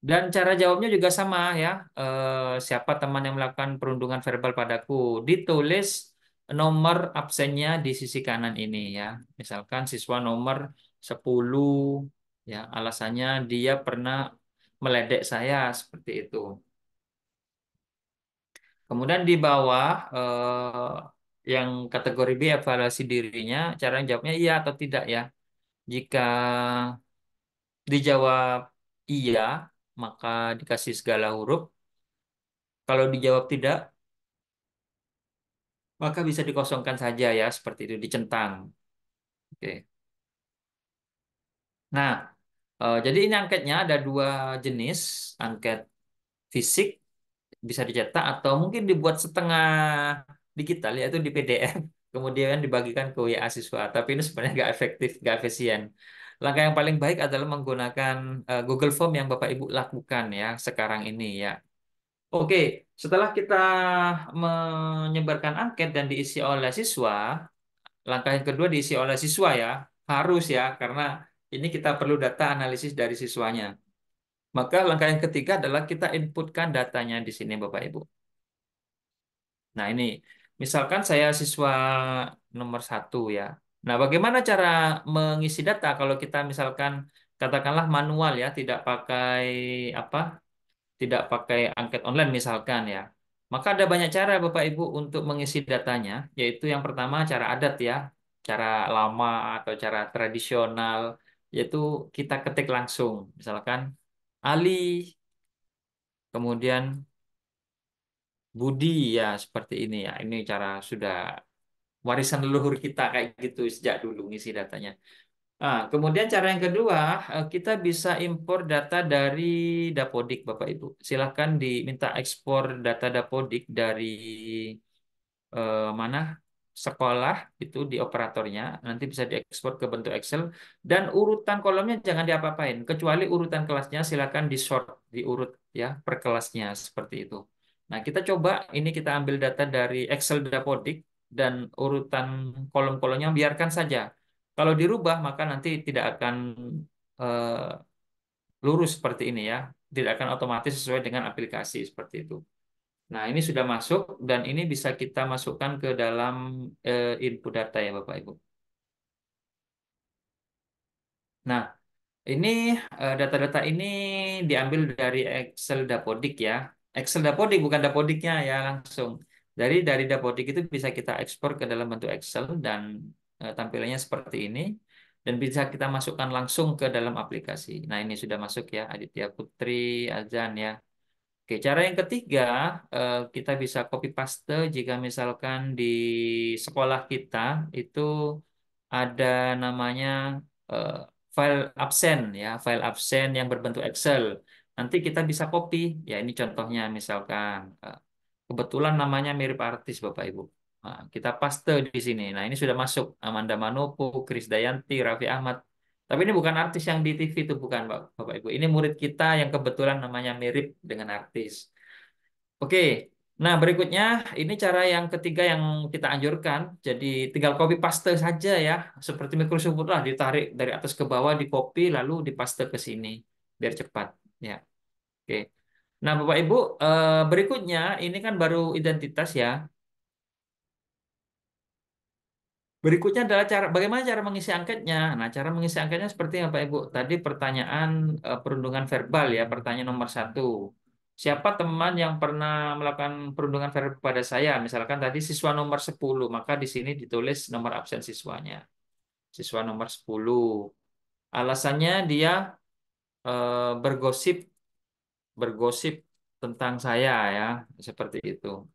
Dan cara jawabnya juga sama ya. Siapa teman yang melakukan perundungan verbal padaku? Ditulis nomor absennya di sisi kanan ini ya. Misalkan siswa nomor 10 ya, alasannya dia pernah meledek saya seperti itu. Kemudian di bawah yang kategori B evaluasi dirinya, cara jawabnya iya atau tidak ya. Jika dijawab iya, maka dikasih segala huruf. Kalau dijawab tidak, maka bisa dikosongkan saja ya, seperti itu, dicentang. Oke. Nah, jadi ini angketnya ada 2 jenis, angket fisik bisa dicetak atau mungkin dibuat setengah digital yaitu di PDF, kemudian dibagikan ke WA siswa. Tapi ini sebenarnya nggak efektif, nggak efisien. Langkah yang paling baik adalah menggunakan Google Form yang Bapak Ibu lakukan ya sekarang ini ya. Oke, setelah kita menyebarkan angket dan diisi oleh siswa, langkah yang kedua diisi oleh siswa ya, harus ya, karena ini kita perlu data analisis dari siswanya. Maka langkah yang ketiga adalah kita inputkan datanya di sini Bapak Ibu. Nah ini, misalkan saya siswa nomor 1 ya. Nah bagaimana cara mengisi data kalau kita misalkan katakanlah manual ya, tidak pakai apa tidak pakai angket online misalkan ya. Maka ada banyak cara Bapak Ibu untuk mengisi datanya, yaitu yang pertama cara adat ya, cara lama atau cara tradisional, yaitu kita ketik langsung. Misalkan Ali, kemudian Budi ya seperti ini ya. Ini cara sudah warisan leluhur kita kayak gitu sejak dulu ngisi datanya. Ah, kemudian cara yang kedua, kita bisa impor data dari Dapodik, Bapak Ibu. Silakan diminta ekspor data Dapodik dari mana sekolah itu di operatornya, nanti bisa diekspor ke bentuk Excel dan urutan kolomnya jangan diapa-apain, kecuali urutan kelasnya silakan di sort, diurut ya per kelasnya seperti itu. Nah, kita coba ini kita ambil data dari Excel Dapodik dan urutan kolom-kolomnya biarkan saja. Kalau dirubah maka nanti tidak akan eh, lurus seperti ini ya, tidak akan otomatis sesuai dengan aplikasi seperti itu. Nah, ini sudah masuk dan ini bisa kita masukkan ke dalam input data ya Bapak Ibu. Nah, ini data-data ini diambil dari Excel Dapodik ya. Excel Dapodik bukan Dapodiknya ya langsung. Dari Dapodik itu bisa kita ekspor ke dalam bentuk Excel dan tampilannya seperti ini dan bisa kita masukkan langsung ke dalam aplikasi. Nah, ini sudah masuk ya Aditya Putri Azan ya. Oke, cara yang ketiga, kita bisa copy paste jika misalkan di sekolah kita itu ada namanya eh, file absen ya, file absen yang berbentuk Excel. Nanti kita bisa copy. Ya, ini contohnya misalkan kebetulan namanya mirip artis Bapak Ibu. Nah, kita paste di sini. Nah, ini sudah masuk Amanda Manopo, Krisdayanti, Raffi Ahmad. Tapi ini bukan artis yang di TV itu bukan Bapak Ibu. Ini murid kita yang kebetulan namanya mirip dengan artis. Oke. Nah, berikutnya ini cara yang ketiga yang kita anjurkan. Jadi tinggal copy paste saja ya. Seperti Microsoft Word lah ditarik dari atas ke bawah, di copy lalu dipaste ke sini biar cepat ya. Oke. Nah, Bapak Ibu, berikutnya ini kan baru identitas ya. Berikutnya adalah cara bagaimana cara mengisi angketnya. Nah, cara mengisi angketnya seperti yang Pak Ibu. Tadi pertanyaan perundungan verbal ya, pertanyaan nomor satu. Siapa teman yang pernah melakukan perundungan verbal pada saya? Misalkan tadi siswa nomor 10, maka di sini ditulis nomor absen siswanya. Siswa nomor 10. Alasannya dia bergosip bergosip tentang saya ya, seperti itu.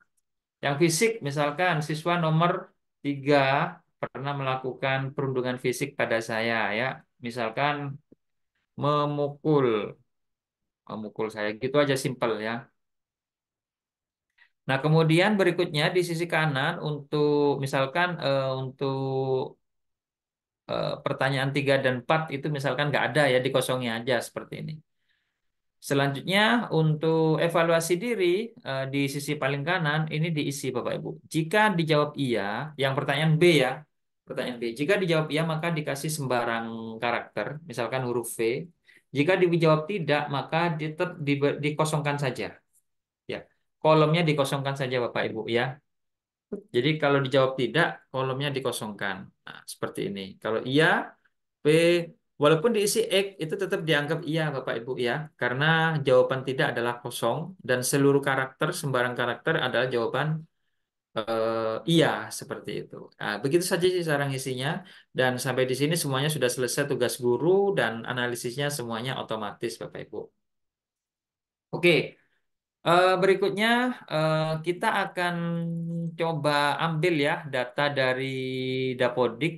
Yang fisik, misalkan siswa nomor 3 pernah melakukan perundungan fisik pada saya ya. Misalkan memukul, memukul saya gitu aja simpel ya. Nah, kemudian berikutnya di sisi kanan untuk misalkan untuk pertanyaan 3 dan 4 itu misalkan nggak ada ya dikosongin aja seperti ini. Selanjutnya untuk evaluasi diri di sisi paling kanan ini diisi Bapak Ibu. Jika dijawab iya, yang pertanyaan B ya, pertanyaan B. Jika dijawab iya maka dikasih sembarang karakter, misalkan huruf V. Jika dijawab tidak maka tetap dikosongkan saja. Ya, kolomnya dikosongkan saja Bapak Ibu ya. Jadi kalau dijawab tidak, kolomnya dikosongkan. Nah, seperti ini. Kalau iya, P, walaupun diisi X, itu tetap dianggap iya Bapak Ibu ya. Karena jawaban tidak adalah kosong, dan seluruh karakter, sembarang karakter adalah jawaban iya, seperti itu. Nah, begitu saja sih cara ngisinya. Dan sampai di sini semuanya sudah selesai tugas guru, dan analisisnya semuanya otomatis Bapak Ibu. Oke, berikutnya kita akan coba ambil ya data dari Dapodik,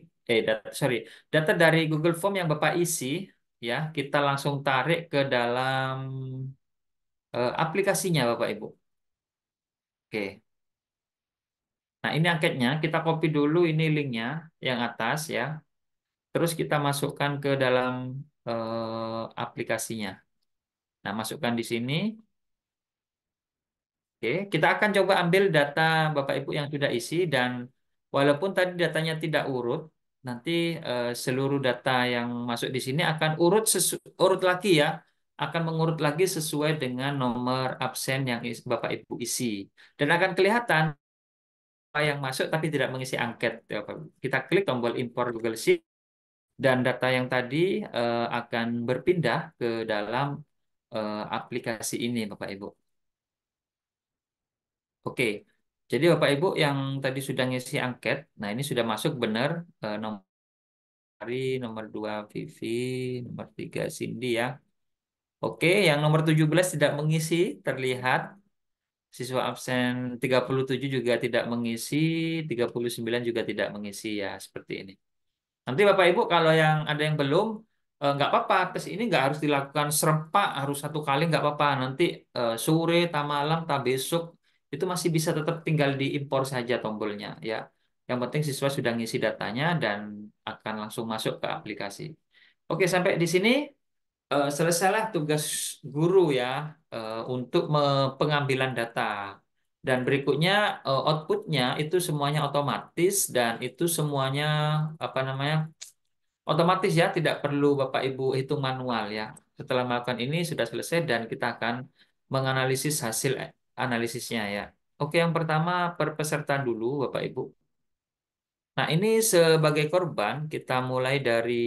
sorry, data dari Google Form yang Bapak isi, ya kita langsung tarik ke dalam aplikasinya Bapak Ibu. Oke, nah ini angketnya, kita copy dulu ini linknya yang atas ya, terus kita masukkan ke dalam aplikasinya. Nah, masukkan di sini. Oke, kita akan coba ambil data Bapak Ibu yang sudah isi dan walaupun tadi datanya tidak urut, nanti seluruh data yang masuk di sini akan urut lagi ya, akan mengurut lagi sesuai dengan nomor absen yang Bapak Ibu isi dan akan kelihatan apa yang masuk tapi tidak mengisi angket. Ya, Bapak Ibu. Kita klik tombol import Google Sheet dan data yang tadi akan berpindah ke dalam aplikasi ini Bapak Ibu. Oke, jadi Bapak Ibu yang tadi sudah ngisi angket, nah ini sudah masuk benar nomor Ari, nomor 2 Vivi, nomor 3 Cindy ya. Oke, yang nomor 17 tidak mengisi terlihat. Siswa absen 37 juga tidak mengisi, 39 juga tidak mengisi ya, seperti ini. Nanti Bapak Ibu kalau yang ada yang belum, nggak apa-apa, tes ini nggak harus dilakukan serempak, harus satu kali nggak apa-apa. Nanti sore, tak malam, tak besok, itu masih bisa tetap tinggal diimpor saja tombolnya ya. Yang penting siswa sudah ngisi datanya dan akan langsung masuk ke aplikasi. Oke, sampai di sini selesailah tugas guru ya untuk pengambilan data. Dan berikutnya outputnya itu semuanya otomatis dan itu semuanya apa namanya otomatis ya, tidak perlu Bapak Ibu hitung manual ya. Setelah melakukan ini sudah selesai dan kita akan menganalisis hasil analisisnya ya. Oke, yang pertama per peserta dulu Bapak Ibu. Nah, ini sebagai korban kita mulai dari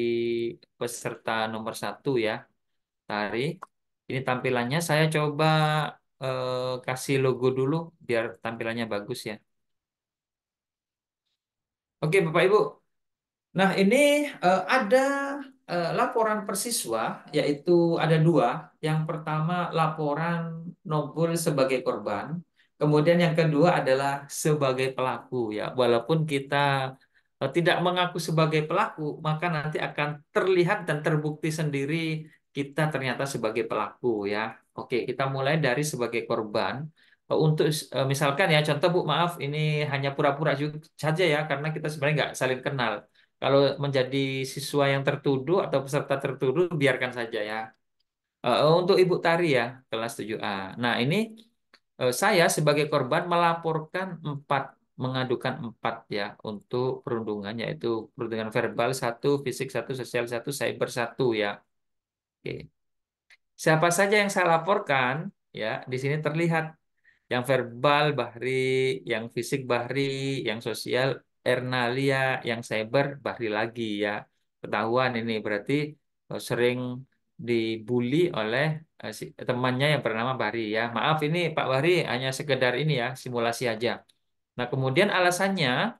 peserta nomor satu ya. Tari. Ini tampilannya saya coba kasih logo dulu biar tampilannya bagus ya. Oke, Bapak Ibu. Nah, ini ada laporan persiswa, yaitu ada dua. Yang pertama, laporan Nobel sebagai korban. Kemudian yang kedua adalah sebagai pelaku ya. Walaupun kita tidak mengaku sebagai pelaku, maka nanti akan terlihat dan terbukti sendiri kita ternyata sebagai pelaku ya. Oke, kita mulai dari sebagai korban. Untuk misalkan ya, contoh Bu, maaf, ini hanya pura-pura saja ya, karena kita sebenarnya nggak saling kenal. Kalau menjadi siswa yang tertuduh atau peserta tertuduh, biarkan saja ya. Untuk Ibu Tari ya, kelas 7A. Nah, ini saya sebagai korban melaporkan mengadukan empat ya untuk perundungan, yaitu perundungan verbal satu, fisik satu, sosial satu, cyber satu ya. Oke. Siapa saja yang saya laporkan, ya, di sini terlihat yang verbal Bahri, yang fisik Bahri, yang sosial Ernalia, yang cyber Bahri lagi ya. Ketahuan ini berarti sering dibully oleh temannya yang bernama Bahri ya. Maaf ini Pak Bahri hanya sekedar ini ya, simulasi aja. Nah, kemudian alasannya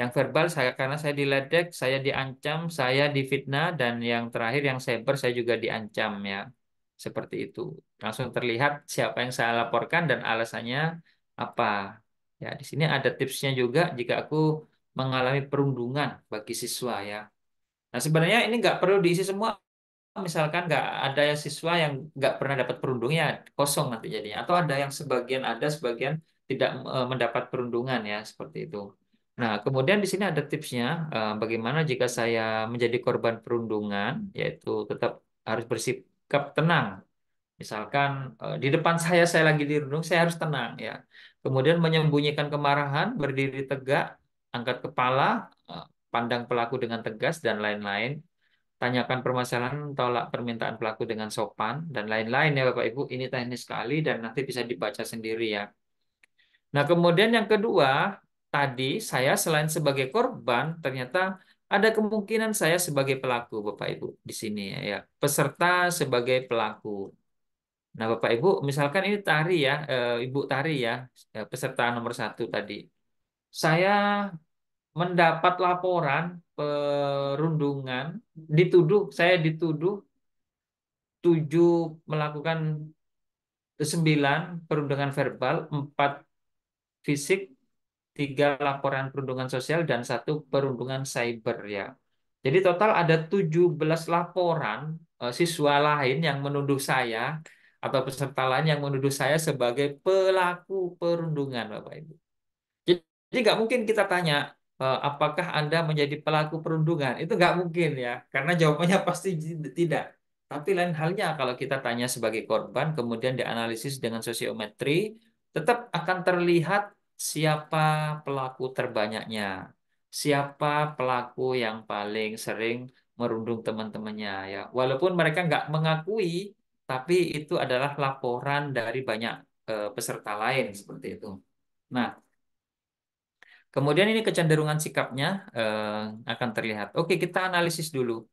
yang verbal saya karena saya diledek, saya diancam, saya difitnah dan yang terakhir yang cyber saya juga diancam ya. Seperti itu. Langsung terlihat siapa yang saya laporkan dan alasannya apa. Ya, di sini ada tipsnya juga jika aku mengalami perundungan bagi siswa ya. Nah, sebenarnya ini nggak perlu diisi semua. Misalkan nggak ada siswa yang nggak pernah dapat perundungnya, kosong nanti jadinya. Atau ada yang sebagian ada, sebagian tidak mendapat perundungan ya, seperti itu. Nah, kemudian di sini ada tipsnya, bagaimana jika saya menjadi korban perundungan, yaitu tetap harus bersikap tenang. Misalkan di depan saya lagi dirundung, saya harus tenang ya. Kemudian menyembunyikan kemarahan, berdiri tegak, angkat kepala, pandang pelaku dengan tegas dan lain-lain. Tanyakan permasalahan, tolak permintaan pelaku dengan sopan dan lain-lain ya Bapak Ibu. Ini teknis sekali dan nanti bisa dibaca sendiri ya. Nah, kemudian yang kedua, tadi saya selain sebagai korban, ternyata ada kemungkinan saya sebagai pelaku, Bapak Ibu, di sini ya. Peserta sebagai pelaku. Nah, Bapak Ibu, misalkan ini Tari ya, Ibu Tari ya, peserta nomor satu tadi. Saya mendapat laporan perundungan, saya dituduh 7 melakukan 9 perundungan verbal, 4 fisik, 3 laporan perundungan sosial, dan 1 perundungan cyber ya. Jadi total ada 17 laporan siswa lain yang menuduh saya atau peserta lain yang menuduh saya sebagai pelaku perundungan, Bapak Ibu. Jadi nggak mungkin kita tanya, apakah Anda menjadi pelaku perundungan? Itu nggak mungkin ya, karena jawabannya pasti tidak. Tapi lain halnya kalau kita tanya sebagai korban, kemudian dianalisis dengan sosiometri, tetap akan terlihat siapa pelaku terbanyaknya, siapa pelaku yang paling sering merundung teman-temannya ya. Walaupun mereka nggak mengakui, tapi itu adalah laporan dari banyak peserta lain seperti itu. Nah, kemudian ini kecenderungan sikapnya akan terlihat. Oke, kita analisis dulu.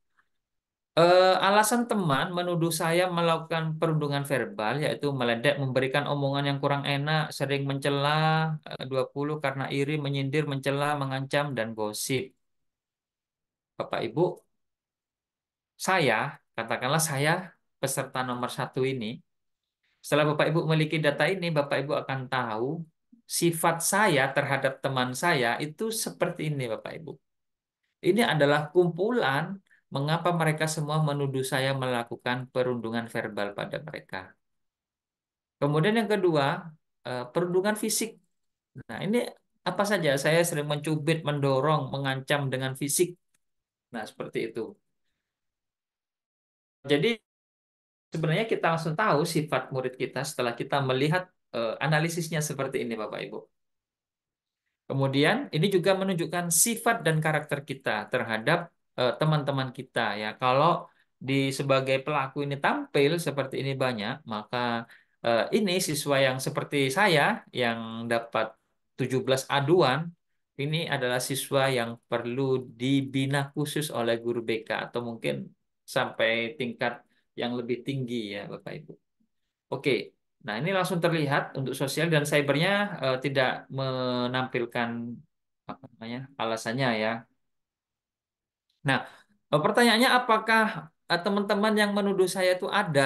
Alasan teman menuduh saya melakukan perundungan verbal, yaitu meledek, memberikan omongan yang kurang enak, sering mencela, 20 karena iri, menyindir, mencela, mengancam, dan gosip. Bapak Ibu, saya, katakanlah saya peserta nomor satu ini, Setelah Bapak Ibu memiliki data ini, Bapak Ibu akan tahu sifat saya terhadap teman saya itu seperti ini, Bapak Ibu. Ini adalah kumpulan mengapa mereka semua menuduh saya melakukan perundungan verbal pada mereka. Kemudian yang kedua, perundungan fisik. Nah, ini apa saja? Saya sering mencubit, mendorong, mengancam dengan fisik. Nah, seperti itu. Jadi sebenarnya kita langsung tahu sifat murid kita setelah kita melihat analisisnya seperti ini, Bapak Ibu. Kemudian ini juga menunjukkan sifat dan karakter kita terhadap teman-teman kita ya. Kalau di sebagai pelaku ini tampil seperti ini banyak, maka ini siswa yang seperti saya yang dapat 17 aduan, ini adalah siswa yang perlu dibina khusus oleh guru BK atau mungkin sampai tingkat yang lebih tinggi ya Bapak Ibu. Oke, nah ini langsung terlihat untuk sosial dan cybernya tidak menampilkan apa namanya alasannya ya. Nah, pertanyaannya apakah teman-teman yang menuduh saya itu ada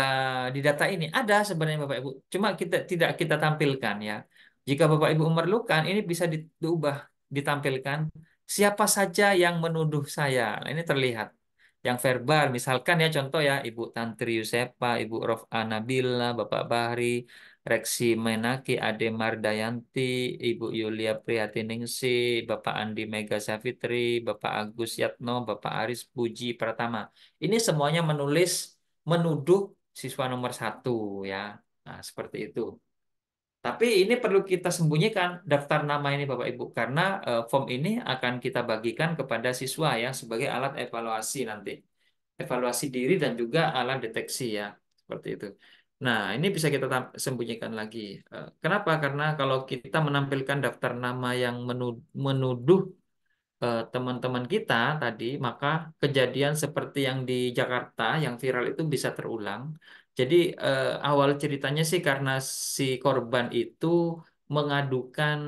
di data ini? Ada sebenarnya Bapak Ibu. Cuma kita tidak kita tampilkan ya. Jika Bapak Ibu memerlukan, ini bisa diubah, ditampilkan siapa saja yang menuduh saya. Nah, ini terlihat. Yang verbal, misalkan ya contoh ya, Ibu Tantri Yusepa, Ibu Rof'a Nabila, Bapak Bahri, Reksi Menaki, Ade Mardayanti, Ibu Yulia Priatiningsi, Bapak Andi Mega Savitri, Bapak Agus Yatno, Bapak Aris Puji Pratama. Ini semuanya menuduh siswa nomor satu ya. Nah, seperti itu. Tapi ini perlu kita sembunyikan daftar nama ini Bapak Ibu karena form ini akan kita bagikan kepada siswa ya sebagai alat evaluasi nanti. Evaluasi diri dan juga alat deteksi ya. Seperti itu. Nah, ini bisa kita sembunyikan lagi. Kenapa? Karena kalau kita menampilkan daftar nama yang menuduh teman-teman kita tadi, maka kejadian seperti yang di Jakarta yang viral itu bisa terulang. Jadi awal ceritanya sih karena si korban itu mengadukan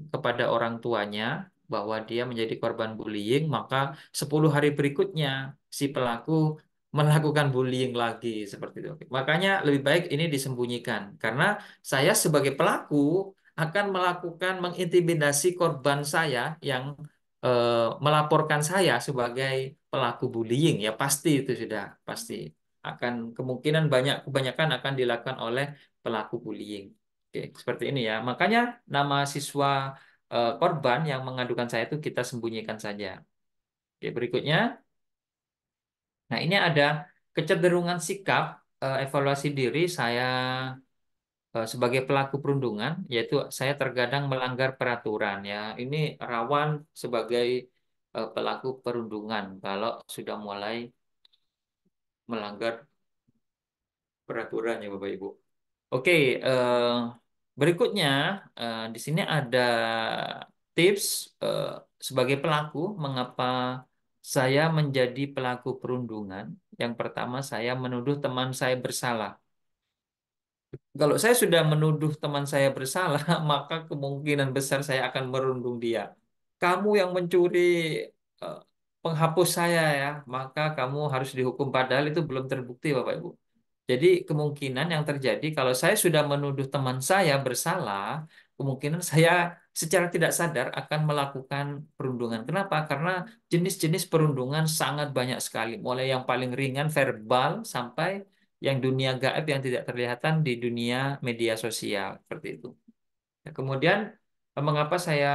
kepada orang tuanya bahwa dia menjadi korban bullying, maka 10 hari berikutnya si pelaku melakukan bullying lagi seperti itu. Makanya lebih baik ini disembunyikan karena saya sebagai pelaku akan melakukan mengintimidasi korban saya yang melaporkan saya sebagai pelaku bullying ya pasti itu sudah pasti akan kemungkinan kebanyakan akan dilakukan oleh pelaku bullying. Oke, seperti ini ya. Makanya nama siswa korban yang mengadukan saya itu kita sembunyikan saja. Oke, berikutnya. Nah, ini ada kecenderungan sikap evaluasi diri saya sebagai pelaku perundungan, yaitu saya terkadang melanggar peraturan ya. Ini rawan sebagai pelaku perundungan kalau sudah mulai melanggar peraturan ya Bapak Ibu. Oke, berikutnya di sini ada tips sebagai pelaku mengapa saya menjadi pelaku perundungan. Yang pertama, saya menuduh teman saya bersalah. Kalau saya sudah menuduh teman saya bersalah, maka kemungkinan besar saya akan merundung dia. Kamu yang mencuri eh, penghapus saya ya, maka kamu harus dihukum. Padahal itu belum terbukti, Bapak Ibu. Jadi kemungkinan yang terjadi kalau saya sudah menuduh teman saya bersalah, kemungkinan saya secara tidak sadar akan melakukan perundungan. Kenapa? Karena jenis-jenis perundungan sangat banyak sekali, mulai yang paling ringan verbal sampai yang dunia gaib yang tidak terlihatan di dunia media sosial seperti itu. Ya, kemudian mengapa saya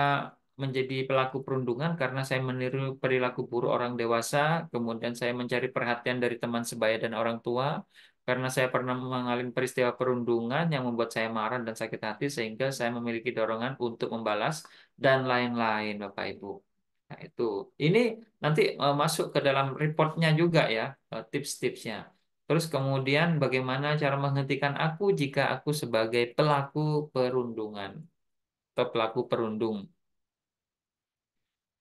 menjadi pelaku perundungan? Karena saya meniru perilaku buruk orang dewasa, kemudian saya mencari perhatian dari teman sebaya dan orang tua, karena saya pernah mengalami peristiwa perundungan yang membuat saya marah dan sakit hati, sehingga saya memiliki dorongan untuk membalas dan lain-lain, Bapak Ibu. Nah, itu. Ini nanti masuk ke dalam reportnya juga ya, tips-tipsnya. Terus kemudian bagaimana cara menghentikan aku jika aku sebagai pelaku perundungan atau pelaku perundung.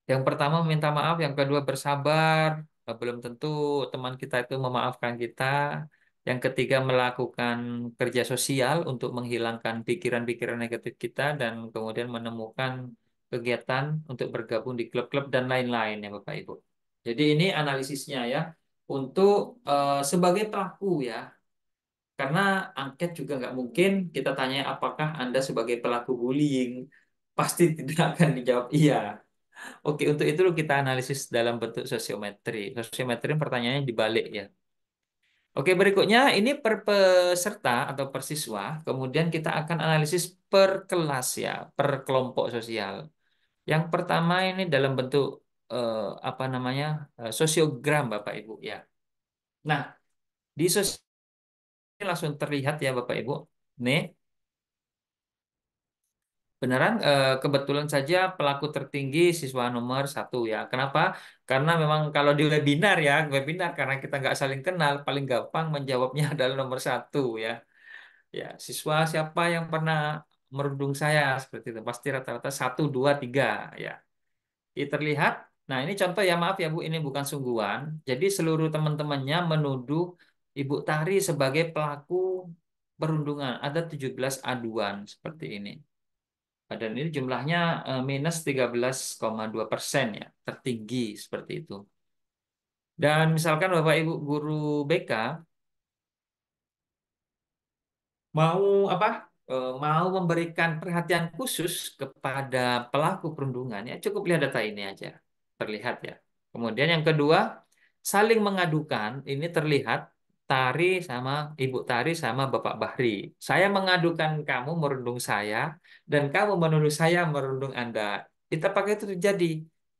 Yang pertama minta maaf, yang kedua bersabar. Belum tentu teman kita itu memaafkan kita. Yang ketiga melakukan kerja sosial untuk menghilangkan pikiran-pikiran negatif kita dan kemudian menemukan kegiatan untuk bergabung di klub-klub dan lain-lain ya Bapak Ibu. Jadi ini analisisnya ya untuk sebagai pelaku ya. Karena angket juga nggak mungkin kita tanya apakah Anda sebagai pelaku bullying. Pasti tidak akan dijawab iya. Oke, untuk itu kita analisis dalam bentuk sosiometri. Sosiometri pertanyaannya dibalik ya. Oke, berikutnya ini per peserta atau per siswa. Kemudian kita akan analisis per kelas ya, per kelompok sosial. Yang pertama ini dalam bentuk eh, apa namanya sosiogram Bapak Ibu ya. Nah, di sosial ini langsung terlihat ya Bapak Ibu. Nih, beneran kebetulan saja pelaku tertinggi siswa nomor satu ya. Kenapa? Karena memang kalau di webinar karena kita nggak saling kenal, paling gampang menjawabnya adalah nomor satu ya. Ya, siswa siapa yang pernah merundung saya seperti itu? Pasti rata-rata satu, dua, tiga ya. Ini terlihat. Nah, ini contoh ya, maaf ya Bu, ini bukan sungguhan. Jadi seluruh teman-temannya menuduh Ibu Tari sebagai pelaku perundungan. Ada 17 aduan seperti ini. Dan ini jumlahnya minus 13,2% ya, tertinggi seperti itu. Dan misalkan Bapak Ibu guru BK mau apa? Mau memberikan perhatian khusus kepada pelaku perundungan ya cukup lihat data ini aja terlihat ya. Kemudian yang kedua saling mengadukan ini terlihat Tari sama Ibu Tari sama Bapak Bahri. Saya mengadukan kamu merundung saya dan kamu menuduh saya merundung Anda. Kita pakai itu terjadi.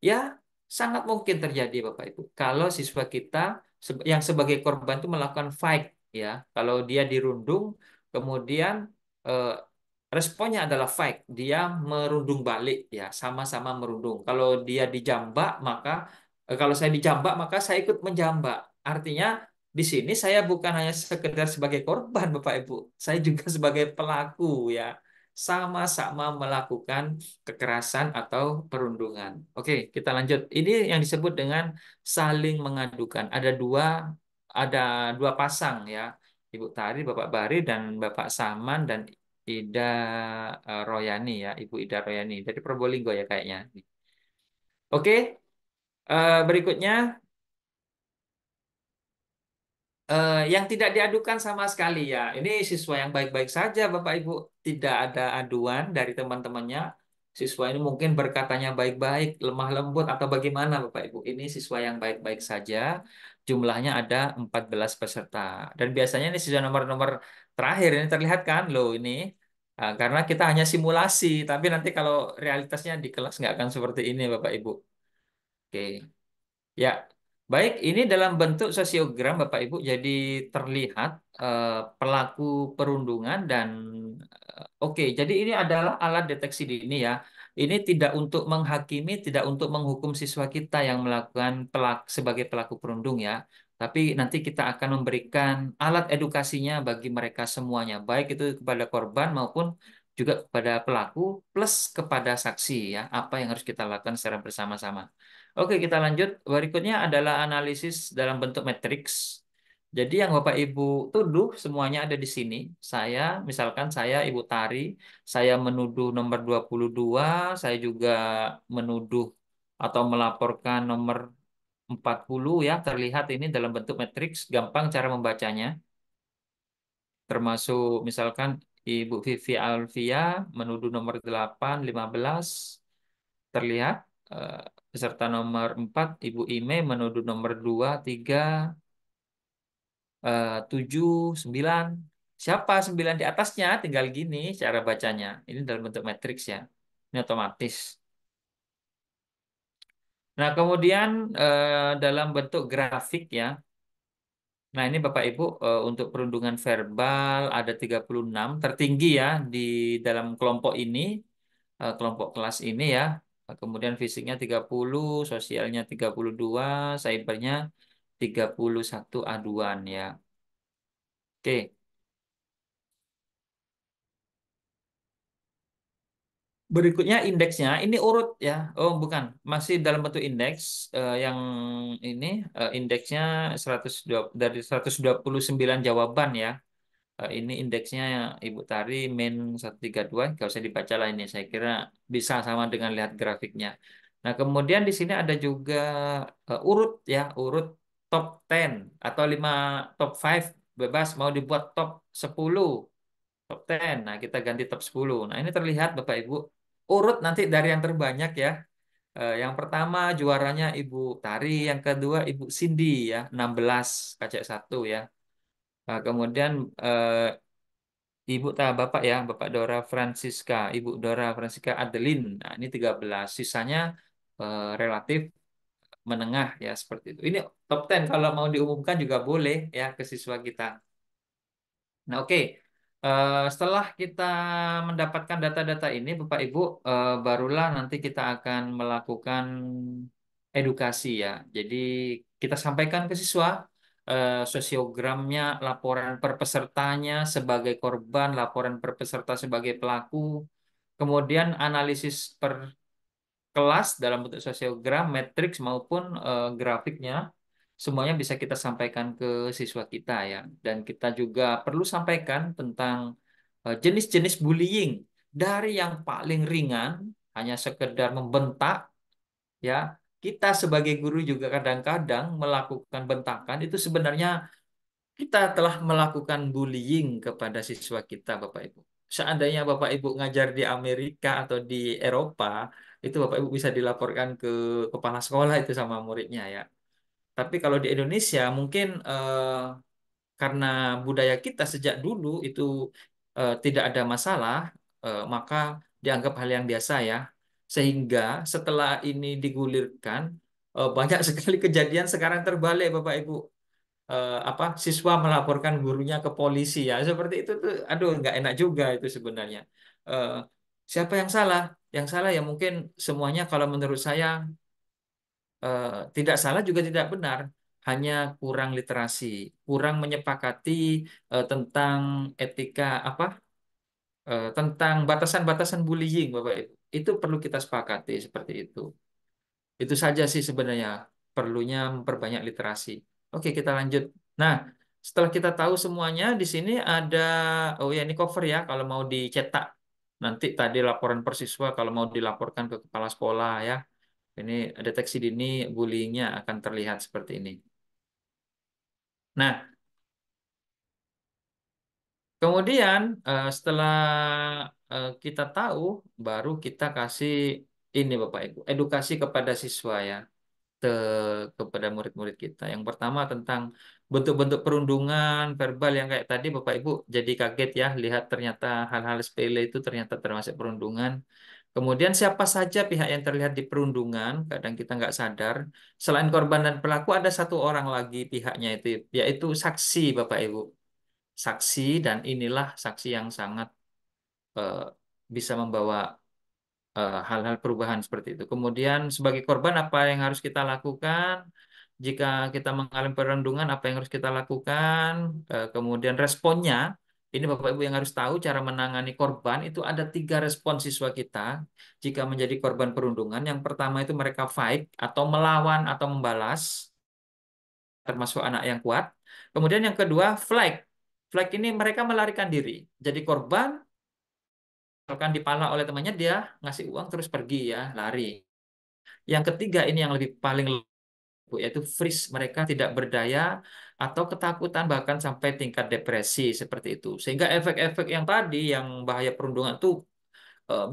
Ya, sangat mungkin terjadi Bapak Ibu. Kalau siswa kita yang sebagai korban itu melakukan fight ya. Kalau dia dirundung kemudian eh, responnya adalah fight, dia merundung balik ya, sama-sama merundung. Kalau dia dijambak, maka kalau saya dijambak, maka saya ikut menjambak. Artinya di sini saya bukan hanya sekedar sebagai korban, Bapak Ibu, saya juga sebagai pelaku ya. Sama-sama melakukan kekerasan atau perundungan. Oke, kita lanjut. Ini yang disebut dengan saling mengadukan. Ada dua pasang ya. Ibu Tari, Bapak Bari, dan Bapak Saman dan Ida Royani ya, Ibu Ida Royani dari Probolinggo ya kayaknya. Oke, berikutnya yang tidak diadukan sama sekali ya. Ini siswa yang baik-baik saja, Bapak Ibu. Tidak ada aduan dari teman-temannya. Siswa ini mungkin berkatanya baik-baik, lemah lembut atau bagaimana, Bapak Ibu. Ini siswa yang baik-baik saja. Jumlahnya ada 14 peserta. Dan biasanya ini siswa nomor-nomor terakhir ini terlihat kan, loh ini. Karena kita hanya simulasi, tapi nanti kalau realitasnya di kelas nggak akan seperti ini, Bapak Ibu. Oke. Ya, baik. Ini dalam bentuk sosiogram, Bapak Ibu. Jadi terlihat pelaku perundungan dan oke. Jadi ini adalah alat deteksi dini ya. Ini tidak untuk menghakimi, tidak untuk menghukum siswa kita yang melakukan sebagai pelaku perundung ya. Tapi nanti kita akan memberikan alat edukasinya bagi mereka semuanya, baik itu kepada korban maupun juga kepada pelaku plus kepada saksi ya. Apa yang harus kita lakukan secara bersama-sama. Oke, kita lanjut. Berikutnya adalah analisis dalam bentuk matriks. Jadi yang Bapak Ibu tuduh semuanya ada di sini. Misalkan saya Ibu Tari, saya menuduh nomor 22, saya juga menuduh atau melaporkan nomor 40 ya, terlihat ini dalam bentuk matriks, gampang cara membacanya. Termasuk misalkan Ibu Vivi Alvia menuduh nomor 8, 15. Terlihat eh, peserta nomor 4 Ibu Ime menuduh nomor 2, 3, 7, 9. Siapa 9 di atasnya? Tinggal gini cara bacanya. Ini dalam bentuk matriks ya. Ini otomatis. Nah, kemudian dalam bentuk grafik ya. Nah, ini Bapak Ibu untuk perundungan verbal ada 36 tertinggi ya di dalam kelompok ini, kelompok kelas ini ya. Kemudian fisiknya 30, sosialnya 32, cybernya 31 aduan ya. Oke. Berikutnya indeksnya, ini urut ya. Oh, bukan, masih dalam bentuk indeks yang ini indeksnya 120 dari 129 jawaban ya. Ini indeksnya Ibu Tari min 132, nggak usah dibaca lah ini. Saya kira bisa sama dengan lihat grafiknya. Nah, kemudian di sini ada juga urut ya, urut top 10 atau 5 top 5 bebas mau dibuat top 10, top 10. Nah, kita ganti top 10. Nah, ini terlihat Bapak Ibu urut nanti dari yang terbanyak ya. Yang pertama juaranya Ibu Tari, yang kedua Ibu Cindy ya, 16 KC 1 ya. Kemudian eh, Bapak ya, Bapak Dora Francisca, Ibu Dora Francisca Adeline. Nah, ini 13. Sisanya relatif menengah ya seperti itu. Ini top 10 kalau mau diumumkan juga boleh ya ke siswa kita. Nah, oke. Setelah kita mendapatkan data-data ini, Bapak Ibu, barulah nanti kita akan melakukan edukasi ya. Jadi kita sampaikan ke siswa sosiogramnya, laporan per pesertanya sebagai korban, laporan per peserta sebagai pelaku, kemudian analisis per kelas dalam bentuk sosiogram, matriks maupun grafiknya, semuanya bisa kita sampaikan ke siswa kita ya. Dan kita juga perlu sampaikan tentang jenis-jenis bullying dari yang paling ringan, hanya sekedar membentak ya. Kita sebagai guru juga kadang-kadang melakukan bentakan itu sebenarnya kita telah melakukan bullying kepada siswa kita, Bapak Ibu. Seandainya Bapak Ibu ngajar di Amerika atau di Eropa, itu Bapak Ibu bisa dilaporkan ke kepala sekolah itu sama muridnya ya. Tapi kalau di Indonesia mungkin karena budaya kita sejak dulu itu tidak ada masalah, maka dianggap hal yang biasa ya. Sehingga setelah ini digulirkan, banyak sekali kejadian sekarang terbalik Bapak Ibu, siswa melaporkan gurunya ke polisi ya seperti itu tuh aduh nggak enak juga itu sebenarnya. Eh, Siapa yang salah? Yang salah ya mungkin semuanya kalau menurut saya eh, tidak salah juga tidak benar, hanya kurang literasi, kurang menyepakati tentang etika tentang batasan-batasan bullying Bapak Ibu, itu perlu kita sepakati seperti itu. Itu saja sih sebenarnya, perlunya memperbanyak literasi. Oke, kita lanjut. Nah, setelah kita tahu semuanya, di sini ada, oh ya ini cover ya, kalau mau dicetak. Nanti tadi laporan persiswa kalau mau dilaporkan ke kepala sekolah ya. Ini deteksi dini bullyingnya akan terlihat seperti ini. Nah, kemudian setelah kita tahu, baru kita kasih ini Bapak Ibu, edukasi kepada siswa ya. Kepada murid-murid kita. Yang pertama tentang bentuk-bentuk perundungan verbal yang kayak tadi Bapak Ibu jadi kaget ya lihat ternyata hal-hal sepele itu ternyata termasuk perundungan. Kemudian siapa saja pihak yang terlihat di perundungan, kadang kita nggak sadar. Selain korban dan pelaku ada satu orang lagi pihaknya itu, yaitu saksi Bapak Ibu. Saksi dan inilah saksi yang sangat eh, bisa membawa hal-hal perubahan seperti itu. Kemudian sebagai korban apa yang harus kita lakukan? Jika kita mengalami perundungan apa yang harus kita lakukan? Kemudian responnya, ini Bapak Ibu yang harus tahu cara menangani korban itu ada 3 respon siswa kita jika menjadi korban perundungan. Yang pertama itu mereka fight atau melawan atau membalas, termasuk anak yang kuat. Kemudian yang kedua flight. Flight ini mereka melarikan diri. Jadi korban misalkan dipala oleh temannya dia ngasih uang terus pergi ya lari. Yang ketiga ini yang lebih paling yaitu freeze, mereka tidak berdaya atau ketakutan bahkan sampai tingkat depresi seperti itu. Sehingga efek-efek yang tadi yang bahaya perundungan itu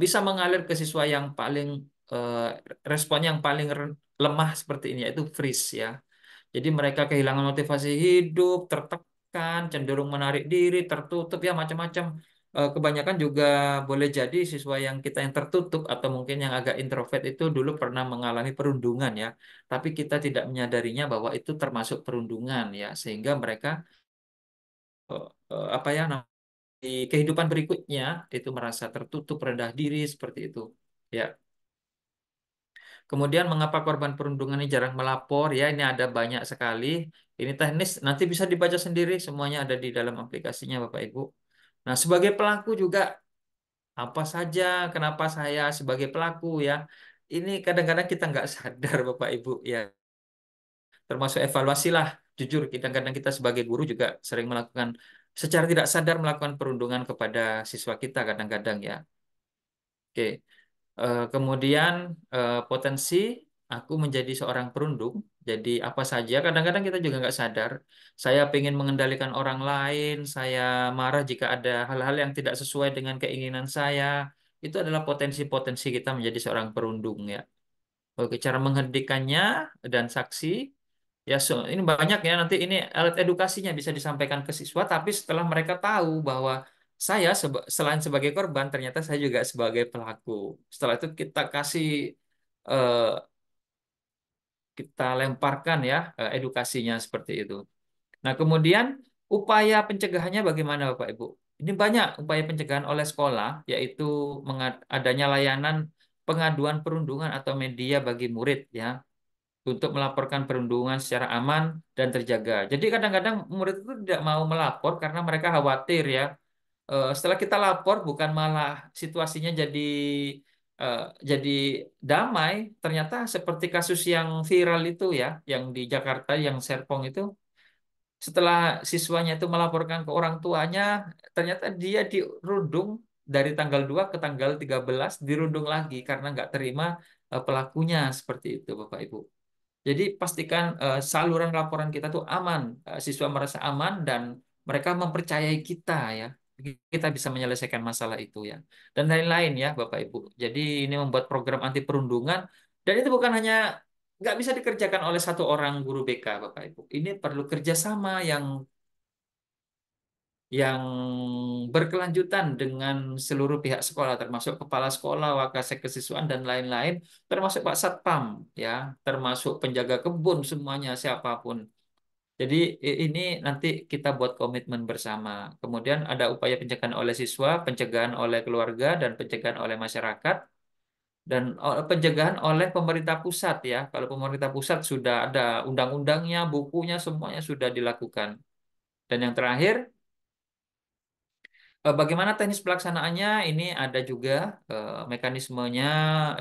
bisa mengalir ke siswa yang paling eh, respon yang paling lemah seperti ini yaitu freeze ya. Jadi mereka kehilangan motivasi hidup, tertekan, cenderung menarik diri, tertutup ya macam-macam. Kebanyakan juga boleh jadi siswa yang kita yang tertutup atau mungkin yang agak introvert itu dulu pernah mengalami perundungan ya. Tapi kita tidak menyadarinya bahwa itu termasuk perundungan ya, sehingga mereka apa ya di kehidupan berikutnya itu merasa tertutup, rendah diri seperti itu. Ya. Kemudian mengapa korban perundungan ini jarang melapor? Ya, ini ada banyak sekali. Ini teknis, nanti bisa dibaca sendiri. Semuanya ada di dalam aplikasinya, Bapak Ibu. Nah, sebagai pelaku juga apa saja? Kenapa saya sebagai pelaku ya? Ini kadang-kadang kita nggak sadar, Bapak Ibu ya. Termasuk evaluasi lah. Jujur, kadang-kadang kita sebagai guru juga sering melakukan secara tidak sadar melakukan perundungan kepada siswa kita kadang-kadang ya. Oke. Kemudian potensi aku menjadi seorang perundung. Jadi apa saja, kadang-kadang kita juga nggak sadar. Saya ingin mengendalikan orang lain, saya marah jika ada hal-hal yang tidak sesuai dengan keinginan saya. Itu adalah potensi-potensi kita menjadi seorang perundung ya. Oke, cara menghentikannya dan saksi. Ya, ini banyak ya. Nanti ini alat edukasinya bisa disampaikan ke siswa, tapi setelah mereka tahu bahwa saya selain sebagai korban, ternyata saya juga sebagai pelaku. Setelah itu kita kasih eh, kita lemparkan ya edukasinya seperti itu. Nah, kemudian upaya pencegahannya bagaimana Bapak Ibu? Ini banyak upaya pencegahan oleh sekolah, yaitu adanya layanan pengaduan perundungan atau media bagi murid ya, untuk melaporkan perundungan secara aman dan terjaga. Jadi kadang-kadang murid itu tidak mau melapor karena mereka khawatir ya. Setelah kita lapor, bukan malah situasinya eh, jadi damai. Ternyata seperti kasus yang viral itu ya, yang di Jakarta, yang Serpong itu. Setelah siswanya itu melaporkan ke orang tuanya, ternyata dia dirundung dari tanggal 2 ke tanggal 13, dirundung lagi karena nggak terima pelakunya seperti itu, Bapak Ibu. Jadi pastikan saluran laporan kita tuh aman, siswa merasa aman dan mereka mempercayai kita ya. Kita bisa menyelesaikan masalah itu ya. Dan lain-lain ya Bapak Ibu. Jadi ini membuat program anti perundungan dan itu bukan hanya nggak bisa dikerjakan oleh satu orang guru BK Bapak Ibu. Ini perlu kerjasama yang berkelanjutan dengan seluruh pihak sekolah, termasuk kepala sekolah, wakasek kesiswaan, dan lain-lain, termasuk Pak Satpam, ya, termasuk penjaga kebun, semuanya, siapapun. Jadi ini nanti kita buat komitmen bersama. Kemudian ada upaya pencegahan oleh siswa, pencegahan oleh keluarga, dan pencegahan oleh masyarakat, dan pencegahan oleh pemerintah pusat, ya. Kalau pemerintah pusat sudah ada undang-undangnya, bukunya, semuanya sudah dilakukan. Dan yang terakhir, bagaimana teknis pelaksanaannya? Ini ada juga mekanismenya.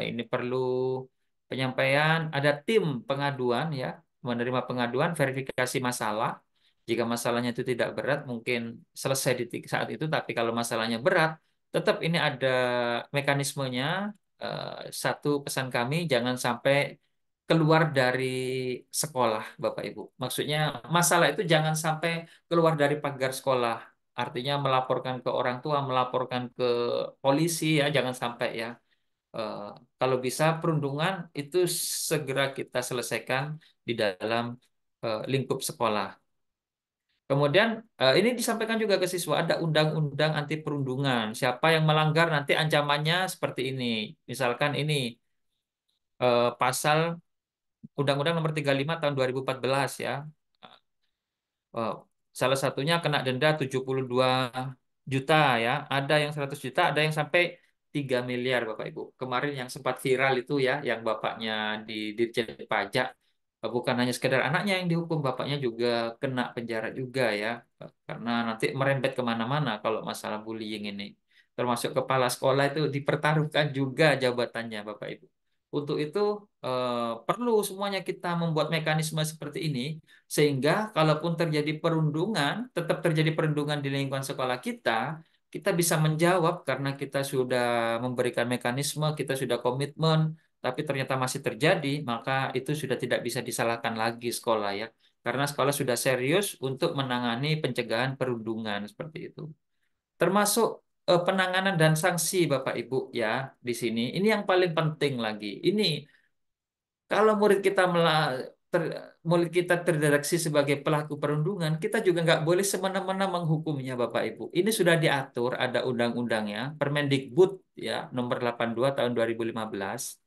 Ini perlu penyampaian. Ada tim pengaduan ya, menerima pengaduan, verifikasi masalah. Jika masalahnya itu tidak berat, mungkin selesai di saat itu. Tapi kalau masalahnya berat, tetap ini ada mekanismenya. Satu pesan kami, jangan sampai keluar dari sekolah, Bapak Ibu. Maksudnya masalah itu jangan sampai keluar dari pagar sekolah. Artinya melaporkan ke orang tua, melaporkan ke polisi ya, jangan sampai ya. Eh, Kalau bisa perundungan itu segera kita selesaikan di dalam lingkup sekolah. Kemudian ini disampaikan juga ke siswa ada undang-undang anti perundungan. Siapa yang melanggar nanti ancamannya seperti ini. Misalkan ini pasal Undang-Undang Nomor 35 Tahun 2014 ya. Oh, salah satunya kena denda 72 juta ya. Ada yang 100 juta, ada yang sampai 3 miliar Bapak Ibu. Kemarin yang sempat viral itu ya, yang bapaknya di Dirjen Pajak. Bukan hanya sekedar anaknya yang dihukum, bapaknya juga kena penjara juga ya. Karena nanti merembet kemana-mana kalau masalah bullying ini. Termasuk kepala sekolah itu dipertaruhkan juga jabatannya Bapak Ibu. Untuk itu perlu semuanya kita membuat mekanisme seperti ini sehingga kalaupun terjadi perundungan, tetap terjadi perundungan di lingkungan sekolah kita bisa menjawab karena kita sudah memberikan mekanisme, kita sudah komitmen, tapi ternyata masih terjadi, maka itu sudah tidak bisa disalahkan lagi sekolah ya. Karena sekolah sudah serius untuk menangani pencegahan perundungan seperti itu. Termasuk penanganan dan sanksi Bapak Ibu ya di sini. Ini yang paling penting lagi. Ini kalau ter- murid kita terdeteksi sebagai pelaku perundungan, kita juga nggak boleh semena-mena menghukumnya, Bapak Ibu. Ini sudah diatur, ada undang-undangnya, Permendikbud ya, nomor 82 tahun 2015.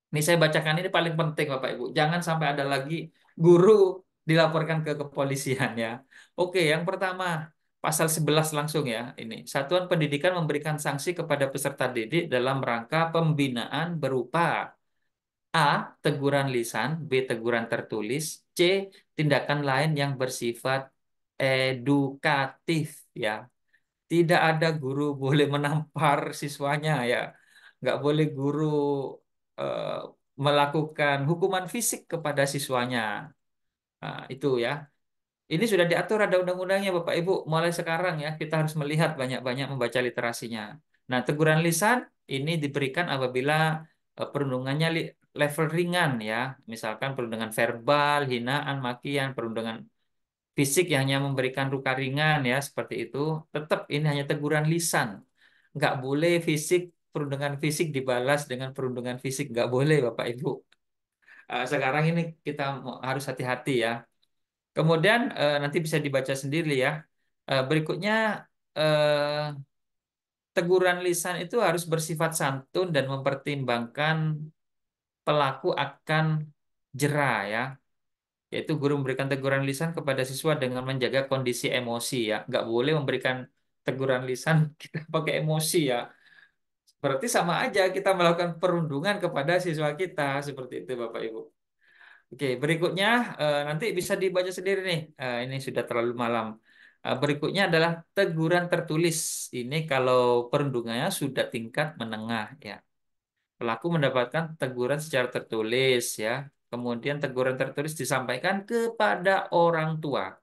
Ini saya bacakan ini paling penting, Bapak Ibu. Jangan sampai ada lagi guru dilaporkan ke kepolisian ya. Oke, yang pertama, pasal 11 langsung ya. Ini, Satuan Pendidikan memberikan sanksi kepada peserta didik dalam rangka pembinaan berupa A. Teguran lisan, B. Teguran tertulis, C. Tindakan lain yang bersifat edukatif ya. Tidak ada guru boleh menampar siswanya ya. Nggak boleh guru eh, melakukan hukuman fisik kepada siswanya. Nah, itu ya. Ini sudah diatur ada undang-undangnya Bapak Ibu. Mulai sekarang ya kita harus melihat banyak-banyak membaca literasinya. Nah, teguran lisan ini diberikan apabila perundungannya level ringan ya. Misalkan perundungan verbal, hinaan, makian, perundungan fisik yang hanya memberikan luka ringan ya seperti itu. Tetap ini hanya teguran lisan. Nggak boleh fisik, perundungan fisik dibalas dengan perundungan fisik. Nggak boleh Bapak Ibu. Sekarang ini kita harus hati-hati ya. Kemudian nanti bisa dibaca sendiri ya. Berikutnya eh, teguran lisan itu harus bersifat santun dan mempertimbangkan pelaku akan jera ya. Yaitu guru memberikan teguran lisan kepada siswa dengan menjaga kondisi emosi ya. Nggak boleh memberikan teguran lisan kita pakai emosi ya. Berarti sama aja kita melakukan perundungan kepada siswa kita seperti itu Bapak Ibu. Oke, berikutnya nanti bisa dibaca sendiri nih. Ini sudah terlalu malam. Berikutnya adalah teguran tertulis. Ini kalau perundungannya sudah tingkat menengah ya. Pelaku mendapatkan teguran secara tertulis ya. Kemudian teguran tertulis disampaikan kepada orang tua.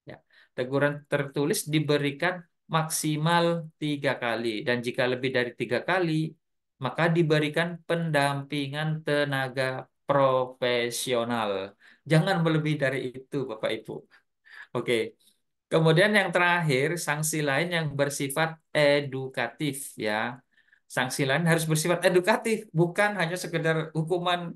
Ya. Teguran tertulis diberikan maksimal 3 kali dan jika lebih dari 3 kali maka diberikan pendampingan tenaga profesional. Jangan melebihi dari itu, Bapak Ibu. Oke. Kemudian yang terakhir, sanksi lain yang bersifat edukatif ya. Sanksi lain harus bersifat edukatif, bukan hanya sekedar hukuman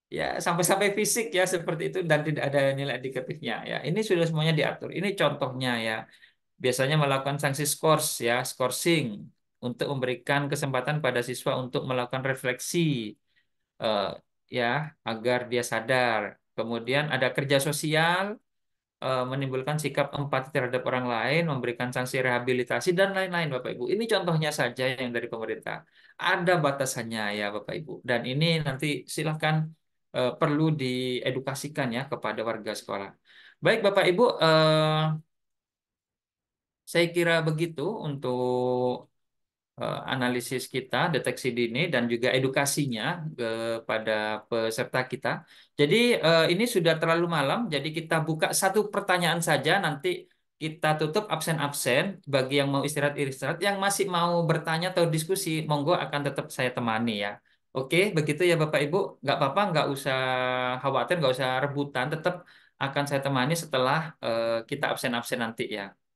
ya sampai-sampai fisik ya seperti itu dan tidak ada nilai edukatifnya ya. Ini sudah semuanya diatur. Ini contohnya ya. Biasanya melakukan sanksi skors ya, skorsing untuk memberikan kesempatan pada siswa untuk melakukan refleksi eh, ya agar dia sadar. Kemudian ada kerja sosial menimbulkan sikap empati terhadap orang lain, memberikan sanksi rehabilitasi dan lain-lain Bapak Ibu. Ini contohnya saja yang dari pemerintah. Ada batasannya ya Bapak Ibu. Dan ini nanti silahkan perlu diedukasikan ya kepada warga sekolah. Baik Bapak Ibu, saya kira begitu untuk analisis kita, deteksi dini, dan juga edukasinya kepada peserta kita. Jadi ini sudah terlalu malam, jadi kita buka satu pertanyaan saja, nanti kita tutup absen-absen. Bagi yang mau istirahat-istirahat, yang masih mau bertanya atau diskusi, monggo akan tetap saya temani ya. Oke, begitu ya Bapak Ibu. Nggak apa-apa, nggak usah khawatir, nggak usah rebutan, tetap akan saya temani setelah kita absen-absen nanti ya.